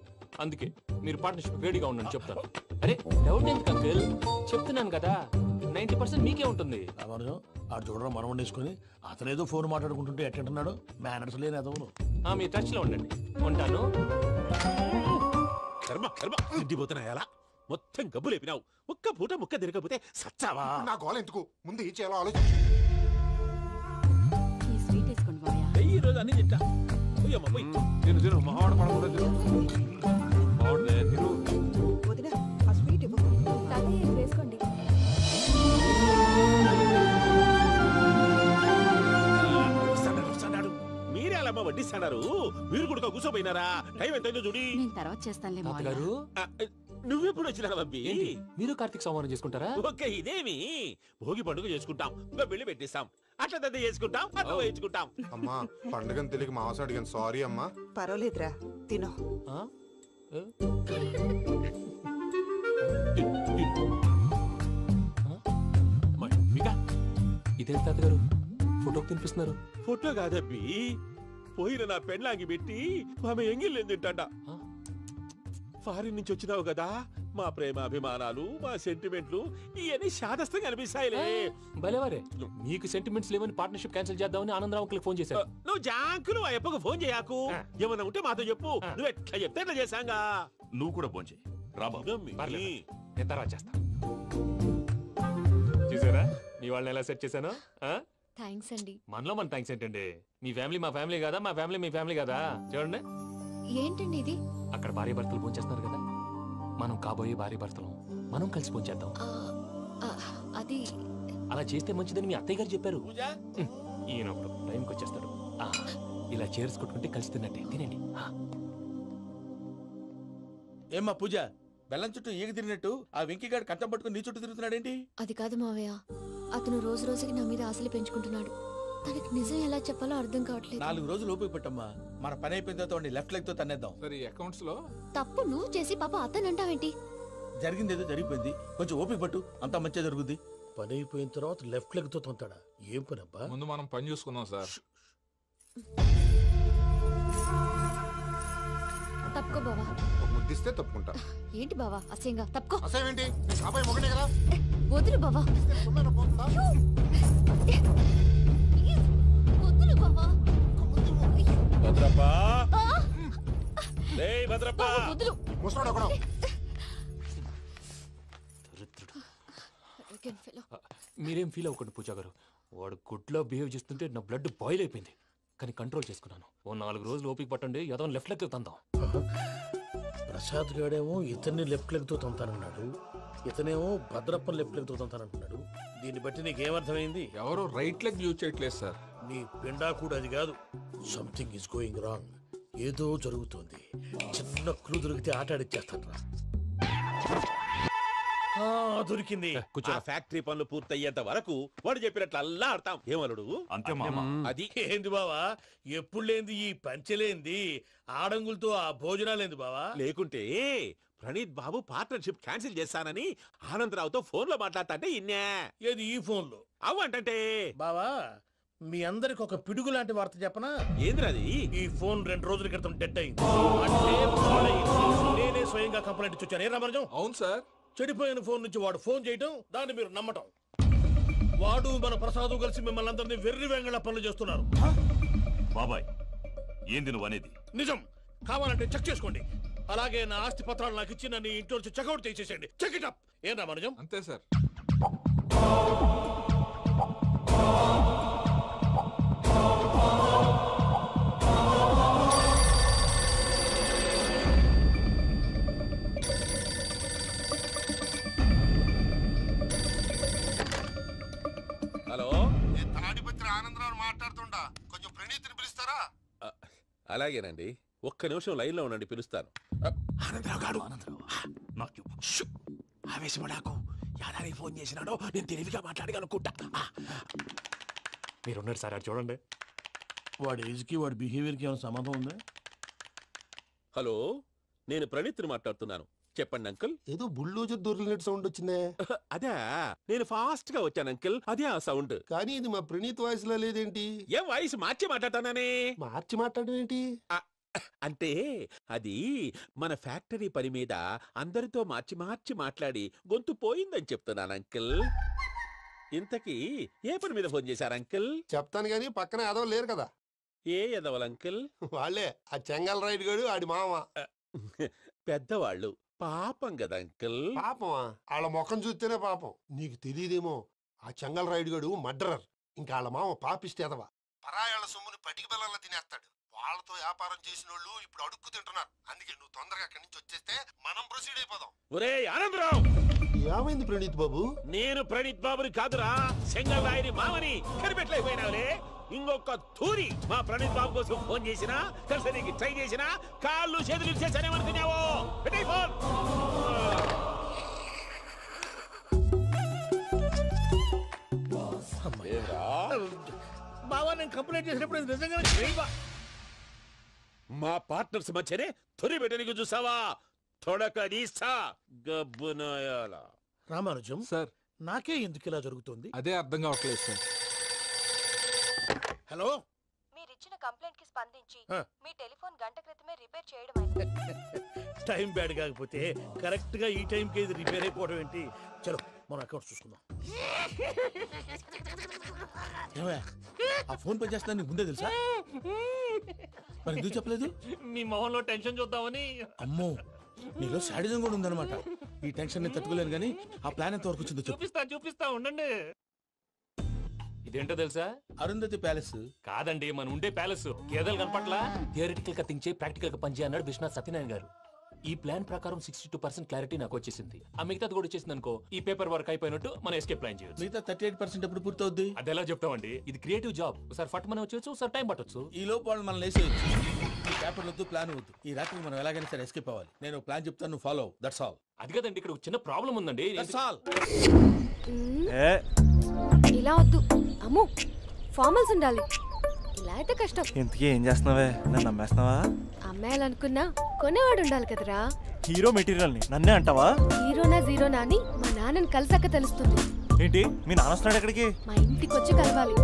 అందుకే మీరు పార్ట్నర్షిప్ రెడీగా ఉండండి చెప్తాను. అరే డౌట్ ఎందుకు అంకుల్, చెప్తున్నాను కదా 90% మీకే ఉంటుంది. ఆడు చూడడం మనం వండేసుకుని అతనేదో ఫోన్ మాట్లాడుకుంటుంటే ఎట్టంటున్నాడు. మేనర్స్ లేని అదవును. మీ టచ్ లో ఉండండి. ఉంటాను. కర్మ కర్మ తిండిపోతున్నాయా? మొత్తం గబ్బు లేపినావు. ఒక్క పూట ముక్క తిరగకపోతే సచ్చావా? నా గోల ఎందుకు, ముందు ఈ చేయాలో ఆలోచించు. ఈ రోజు అన్ని తింటా. తిను మావాడ పడకూడదు. వదినా, ఆ స్వీట్ ఇవ్వు. వేసుకోండి. మీరే అలా వడ్డిస్తాడారు. మీరు కూడా కూర్చోపోయినారా? టైం ఎంతైందో చూడి. తర్వాత చేస్తానులే తాతగారు. నువ్వెప్పుడు వచ్చినా బంబి? మీరు కార్తీక్ సంహారం చేసుకుంటారా? ఓకే, ఇదేమి భోగి పండుగ చేసుకుంటాం, ఇంకా పెళ్లి పెట్టిస్తాం, అట్లా దద్ద చేసుకుంటాం, అట్లా వేయించుకుంటాం. అమ్మా పండుగని తెలియక మాంసం అడిగాను, సారీ అమ్మా. పర్వాలేదురా, తినో. ఇదే తాతగారు ఫోటోకి తినిపిస్తున్నారు. ఫోటో కాదబ్బి, పోయిన నా పెళ్ళాంగి పెట్టి ఆమె ఎంగిల్లేం తింటాడ. ఫారిన్ నుంచి వచ్చినావు కదా, మా ప్రేమ అభిమానాలు, మా సెంటిమెంట్లు ఇవన్నీ శాదస్తంగా అనిపిస్తాయిలే. భలేవారే, మీకు సెంటిమెంట్స్ లేవని పార్ట్నర్షిప్ క్యాన్సిల్ చేద్దామని ఆనందరావు అంకుల్ ఫోన్ చేశారు. నువ్వు జాంకు నువ్వు ఎప్పకు ఫోన్ చేయకు. ఏమన్నా ఉంటే మాతో చెప్పు. నువ్వు ఎట్లా చెప్తే ఎట్లా చేశాంగా. నువ్వు కూడా ఫోన్ చేయి. నేను తర్వాత చేస్తా. చూసారా మీ వాళ్ళని ఎలా సెట్ చేశాను? థ్యాంక్స్ అండి. మనలో మన థ్యాంక్స్ ఏంటండి? మీ ఫ్యామిలీ మా ఫ్యామిలీ కదా, మా ఫ్యామిలీ మీ ఫ్యామిలీ కదా. చూడండి, ఏంటండి ఇది? అక్కడ భార్య భర్తలు పోంచేస్తున్నారు కదా, మనం కాబోయే భార్య భర్తలు మనం కలిసి పోంచేద్దాం. అది అలా చేస్తే మంచిదని మీ అత్తయ్య గారు చెప్పారు. ఈయన ఒకడు టైంకి వచ్చేస్తాడు. ఇలా చేర్స్ కొట్టుకుంటే కలిసి తిన్నట్టే. తినండి. ఏమ్మా పూజ, బెల్లం చుట్టూ ఈగ తిరిగినట్టు ఆ వెంకీగాడు కట్టం పట్టుకుని నీ చుట్టూ తిరుగుతున్నాడేంటి? అది కాదు మావయ్య, అతను రోజు రోజుకి నా మీద ఆశలు పెంచుకుంటున్నాడు. తనకి నిజం ఎలా చెప్పాలో అర్థం కావట్లేదు. 4 రోజులు ఓపిక పట్టమ్మా, మన పని అయిపోయిన తర్వాత లెఫ్ట్ లెగ్ తో తన్నేద్దాం. సరే అకౌంట్స్ లో తప్పు నువ్వు చేసి పాప అతను అంటావేంటి? జరిగింది ఏదో జరిగిపోయింది, కొంచెం ఓపిక పట్టు, అంతా మంచిగా జరుగుద్ది. పని అయిపోయిన తర్వాత లెఫ్ట్ లెగ్ తో తొంతాడా? ఏం పని అబ్బా? ముందు మనం పని చూసుకుందాం సార్. తప్పుకో బావా. ముద్దిస్తే తప్పుకుంటా. ఏంటి బావా అసహ్యంగా? తప్పుకో. అసహ్యం ఏంటి? కాబోయే మొగనే కదా. వదులు బావా. వదులు బావా. భద్రప్పా, భద్రప్పా, వదులు. ముసలోడు ఒకడు. మీరేం ఫీల్ అవ్వకండి పూజా గారు. వాడు గుడ్లో బిహేవ్ చేస్తుంటే నా బ్లడ్ బాయిల్ అయిపోయింది, కానీ కంట్రోల్ చేసుకున్నాను. ఓ 4 రోజులు ఓపిక పట్టండి, ఏదో లెఫ్ట్ లెగ్ తందాం. ప్రసాద్ గాడేమో ఇతన్ని లెఫ్ట్ లెగ్ తో తొంతానన్నాడు, ఇతనేమో భద్రప్పని లెఫ్ట్ లెగ్ తో తొంతానంటున్నాడు. దీన్ని బట్టి నీకేమర్థమైంది? ఎవరు రైట్ లెగ్ యూజ్ చేయట్లేదు సార్. నీ పిండా కూడా అది కాదు. Something is going wrong. ఏదో జరుగుతోంది. చిన్న క్లూ దొరికితే ఆట ఆడిచ్చేస్తాను రా. దొరికింది. ఆ ఫ్యాక్టరీ పనులు పూర్తయ్యేంత వరకు వాడు చెప్పినట్లు అల్లా ఆడతాం. ఏమలుడు అంతే మామ. అది ఏంది బావా, ఎప్పుడు లేంది ఈ పంచలేంది, ఆడంగులతో ఆ భోజనాలేంది బావా? లేకుంటే ప్రణీత్ బాబు పార్ట్నర్షిప్ క్యాన్సిల్ చేస్తానని ఆనందరావుతో ఫోన్ లో మాట్లాడతా ఇన్నే. ఏది ఈ ఫోన్ లో అవ్వంటే బావా మీ అందరికి ఒక పిడుగు లాంటి వార్త చెప్పనా? ఏంద్రది? ఈ ఫోన్ 2 రోజుల క్రితం డెడ్ అయింది. అంటే పాడైంది. నేనే స్వయంగా కంప్లైంట్ ఇచ్చి వచ్చాను. ఏ రామరాజం? అవును సార్. చెడిపోయిన ఫోన్ నుంచి వాడు ఫోన్ చేయటం, దాన్ని మీరు నమ్మటం. వాడు మన ప్రసాదు కలిసి మిమ్మల్ని అందరినీ వెర్రి వెంగళ పనులు చేస్తున్నారు. బాబాయ్ ఏంది నువ్వు అనేది? నిజం. కావాలంటే చెక్ చేసుకోండి. అలాగే నా ఆస్తి పత్రాలు నాకు ఇచ్చి నన్ను ఇంట్లో నుంచి చెక్అౌట్ చేసేసేయండి. Check it up. ఏం రామరాజం? అంతే సార్. హలో, నేను తాడిపత్రి ఆనందరావు మాట్లాడుతుండా. కొంచెం ప్రణీతిని పిలుస్తారా? అలాగేనండి, ఒక్క నిమిషం లైన్ లో ఉండండి, పిలుస్తాను. ఆనందరావు గాడు ఆవేశపడాకు. యాదారి ఫోన్ చేసినాడో నేను తెలివిగా మాట్లాడగలనుకుంటా. మీరున్నారు సార్, అది చూడండి. వాడి ఏజ్కి వాడి బిహేవియర్కి ఏమైనా సంబంధం ఉందా? హలో, నేను ప్రణీత్ని మాట్లాడుతున్నాను. చెప్పండి అంకుల్. ఏదో బుల్డోజర్ దొరికినట్టు సౌండ్ వచ్చిందే. అదే, నేను ఫాస్ట్ గా వచ్చాను అంకుల్, అదే ఆ సౌండ్. కానీ ఇది మా ప్రణీత్ వాయిస్ లో లేదేంటి? ఏం వాయిస్ మార్చి మాట్లాడతానే? మార్చి మాట్లాడడం ఏంటి? అంటే అది మన ఫ్యాక్టరీ పని మీద అందరితో మార్చి మార్చి మాట్లాడి గొంతు పోయిందని చెప్తున్నాను అంకుల్. ఇంతకీ ఏ పని మీద ఫోన్ చేశారు అంకుల్? చెప్తాను గానీ పక్కన ఎదవ లేరు కదా. ఏ ఎదవలు అంకుల్? వాళ్ళే ఆ చెంగల్ రైడ్ గడు ఆడి మామ. పెద్దవాళ్ళు, పాపం కదా అంకుల్. పాపమా? వాళ్ళ ముఖం చూస్తేనే పాపం. నీకు తెలియదేమో, ఆ చెంగల్ రైడ్ గడు మర్డరర్. ఇంకా వాళ్ళ మామ పాపిస్తే ఎదవ. పరాయాళ్ళ సొమ్ముని పటికి బెల్లంలో తినేస్తాడు. వాళ్ళతో వ్యాపారం చేసిన వాళ్ళు ఇప్పుడు అడుక్కు తింటున్నారు. అందుకే నువ్వు తొందరగా అక్కడి నుంచి వచ్చేస్తే మనం ప్రొసీడ్ అయిపోదాం. ఒరే ఆనందరావు, ఏమైంది ప్రణీత్ బాబు? నేను ప్రణీత్ బాబుని కాదురా, సెంగల్ రాయని మామని. కనిపెట్టలేకపోయినావులే. ఇంకొక తూరి మా ప్రణీత్ బాబు కోసం ఫోన్ చేసినా, కలిసి ట్రై చేసినా కాళ్ళు చేతులు చేశానేమనుకున్నావో. పెట్టే ఫోన్. బావా, నేను కంప్లైంట్ చేసినప్పుడు నిజంగా మా పార్ట్నర్స్ మధ్యనే తొలి పెట్టడానికి చూసావా? తొడక నీస్తా గబ్బునాయాల. రామానుజం సార్, నాకే ఎందుకు ఇలా జరుగుతుంది? అదే అర్థం కావట్లేదు సార్. హలో, మీరిచ్చిన కంప్లైంట్ కి స్పందించి మీ టెలిఫోన్ గంట క్రితమే రిపేర్ చేయడం. టైం బ్యాడ్ కాకపోతే కరెక్ట్ గా ఈ టైంకి ఇది రిపేర్ అయిపోవడం ఏంటి? చలో మన అకౌంట్ చూసుకుందాం. ఆ ఫోన్ పని చేస్తున్నా నీకు ముందే తెలుసా? మరి ఎందుకు చెప్పలేదు? మీ మొహంలో టెన్షన్ చూద్దామని. అమ్మో, నీలో శాడిజం కూడా ఉందన్నమాట. ఈ టెన్షన్ నేను తట్టుకోలేను కానీ ఆ ప్లాన్ ఎంత వరకు వచ్చిందో చూపిస్తా ఉండండి. ఇదేంటో తెలుసా? అరుంధతి ప్యాలెస్ కాదండి, మన ఉండే ప్యాలెస్. గేదెలు కనపట్లా? థియరిటికల్ గా థింక్ చేయి, ప్రాక్టికల్ గా పనిచేయ అన్నాడు విశ్వనాథ్ సత్యనారాయణ గారు. ఈ ప్లాన్ ప్రకారం 62% క్లారిటీ నాకు వచ్చేసింది. ఆ మిగతాది కూడా వచ్చేసింది అనుకో, ఈ పేపర్ వర్క్ అయిపోయినట్టు మనం ఎస్కేప్ ప్లాన్ చేయొచ్చు. మిగతా 38% ఎప్పుడు పూర్తవుద్ది? అది ఎలా చెప్తామండి, ఇది క్రియేటివ్ జాబ్. ఒకసారి ఫట్ మనం వచ్చేయచ్చు, ఒకసారి టైం పట్టొచ్చు. ఈ లోపు వాళ్ళు మనం లేసేయచ్చు. ఈ పేపర్ వద్దు, ప్లాన్ వద్దు. ఈ రాత్రి మనం ఎలాగైనా సరే ఎస్కేప్ అవ్వాలి. నేను ప్లాన్ చెప్తాను, నువ్వు ఫాలో. That's all. అది కదండి, ఇక్కడ చిన్న ప్రాబ్లం ఉందండి. That's all. ఇలా వద్దు అమ్ము, ఫార్మల్స్ ఉండాలి. ఇలా అయితే కష్టం. ఇంతకీ ఏం చేస్తున్నావే? నన్ను నమ్మేస్తున్నావా? అమ్మాయాలనుకున్నా కొనేవాడు ఉండాలి కదరా. హీరో మెటీరియల్ ని నన్నే అంటావా? హీరోనా జీరోనా అని మా నాన్నని కలిసాక తెలుస్తుంది. ఏంటి, మీ నాన్న వస్తున్నాడు ఎక్కడికి? మా ఇంటికి వచ్చి కలవాలి.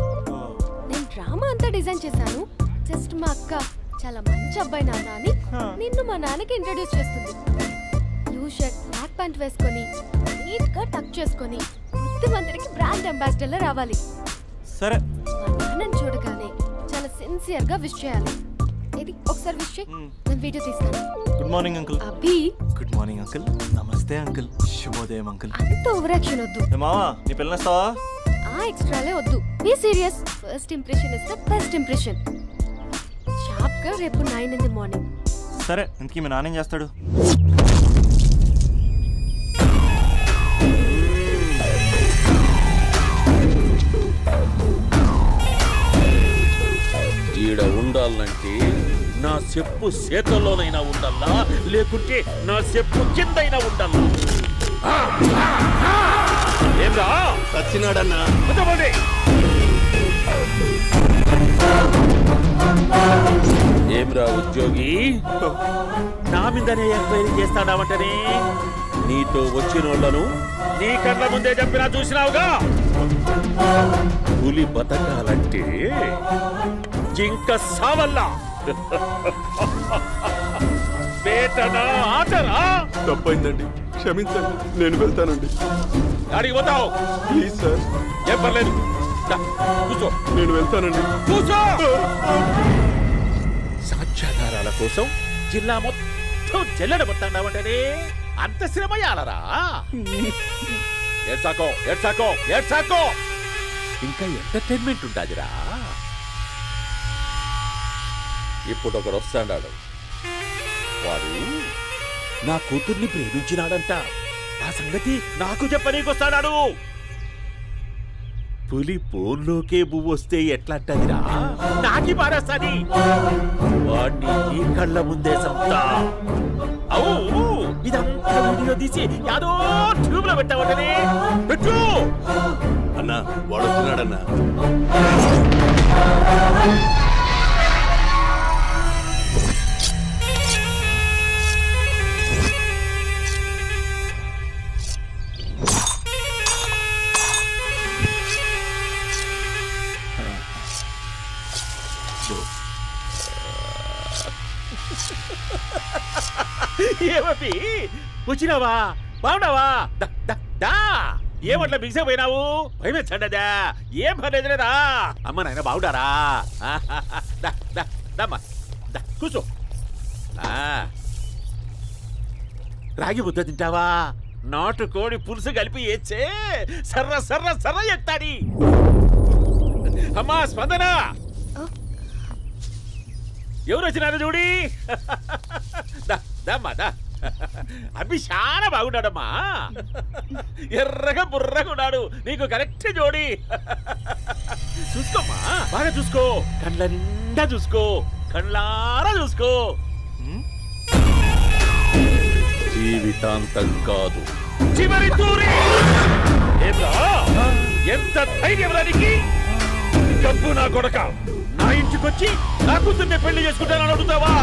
నేను డ్రామా అంతా డిజైన్ చేశాను. జస్ట్ మా అక్క చాలా మంచి అబ్బాయి నాన్న అని నిన్ను మా నాన్నకి ఇంట్రడ్యూస్ చేస్తుంది. బ్లూ షర్ట్, బ్లాక్ ప్యాంట్ వేసుకొని నీట్ గా టక్ చేసుకొని బుద్ధిమంతుడికి బ్రాండ్ అంబాసిడర్ లా రావాలి. సరే. మా నాన్నని చూడగానే చాలా సిన్సియర్ గా విష్ చేయాలి. ఇది ఒకసారి విష్ చేయి, నేను వీడియో తీస్తాను. Good morning uncle. Abhi. Good morning uncle. Namaste uncle. శుభోదయం అంకుల్. అంత ఓవర్ యాక్షన్ వద్దు. మావా, నీ పిల్లనిస్తావా? ఆ ఎక్స్ట్రాలే వద్దు. Be serious. First impression is the best impression. Sharp గా రేపు 9 in the morning. సరే, ఇంతకీ మీ నాన్న ఏం చేస్తాడు? ఈడ ఉండాలంటే నా చెప్పు చేతల్లోనైనా ఉండాలా, లేకుంటే నా చెప్పు కిందైనా ఉండాలా. ఏమ్రా సచ్చినాడన్నా? ఏం ఏమిరా ఉద్యోగి నా మీదనే ఎంక్వైరీ చేస్తాడావంటనే నీతో వచ్చినోళ్లను నీ కళ్ళ ముందే చెప్పినా చూసినావుగా పులి బతకాలంటే జింక సావల్లా వేటనా ఆటరా తప్పైందండి క్షమించండి నేను వెళ్తానండి అడిగి పోతావు ప్లీజ్ సార్ ఏం పర్లేదు కూర్చో నేను వెళ్తానండి కూర్చో సాక్ష్యాధారాల కోసం జిల్లా మొత్తం జల్లెడబట్టావంటనే అంత శ్రమయాలరా ఏడ్సాకో ఇంకా ఎంటర్టైన్మెంట్ ఉంటాదిరా ఇప్పుడు ఒకడు వస్తాడాడు వాడు నా కూతుర్ని ప్రేమించినాడంట ఆ సంగతి నాకు చెప్పనీకొస్తాడాడు పులి బోన్లోకే బువ్వొస్తే ఎట్లాంటదిరా నాకి పారేస్తాది వాడిని నీ కళ్ళ ముందే సంతా అవు ఇదంతా వీడియో తీసి యాదో ట్యూబ్ లో పెట్టావటనే పెట్టు అన్నా వాడు వచ్చినాడన్నా ఏమీ వచ్చినావా బాగున్నావా ఏమట్లా బిగిసే పోయినావు భయమేచ్చండదా ఏం పర్లేదులేదా అమ్మ నాయన బాగుండారా కూర్చో రాగి ముద్ద తింటావా నాటు కోడి పులుసు కలిపి ఏచ్చే సర్ర సర్ర సర్ర ఎత్తాడి అమ్మా స్పందన ఎవరు వచ్చినారు చూడి అభి చాలా బాగున్నాడమ్మా ఎర్రగా బుర్రగా ఉన్నాడు నీకు కరెక్ట్ జోడి చూసుకోమ్మా బాగా చూసుకో కళ్ళ నిండా చూసుకో కళ్ళారా చూసుకో జీవితాంతం కాదు చివరి తూరి ఎంత ధైర్యం రానికి డబ్బు నా కొడక నా ఇంటికొచ్చి నా కూతుర్ని పెళ్లి చేసుకుంటానని అడుగుతావా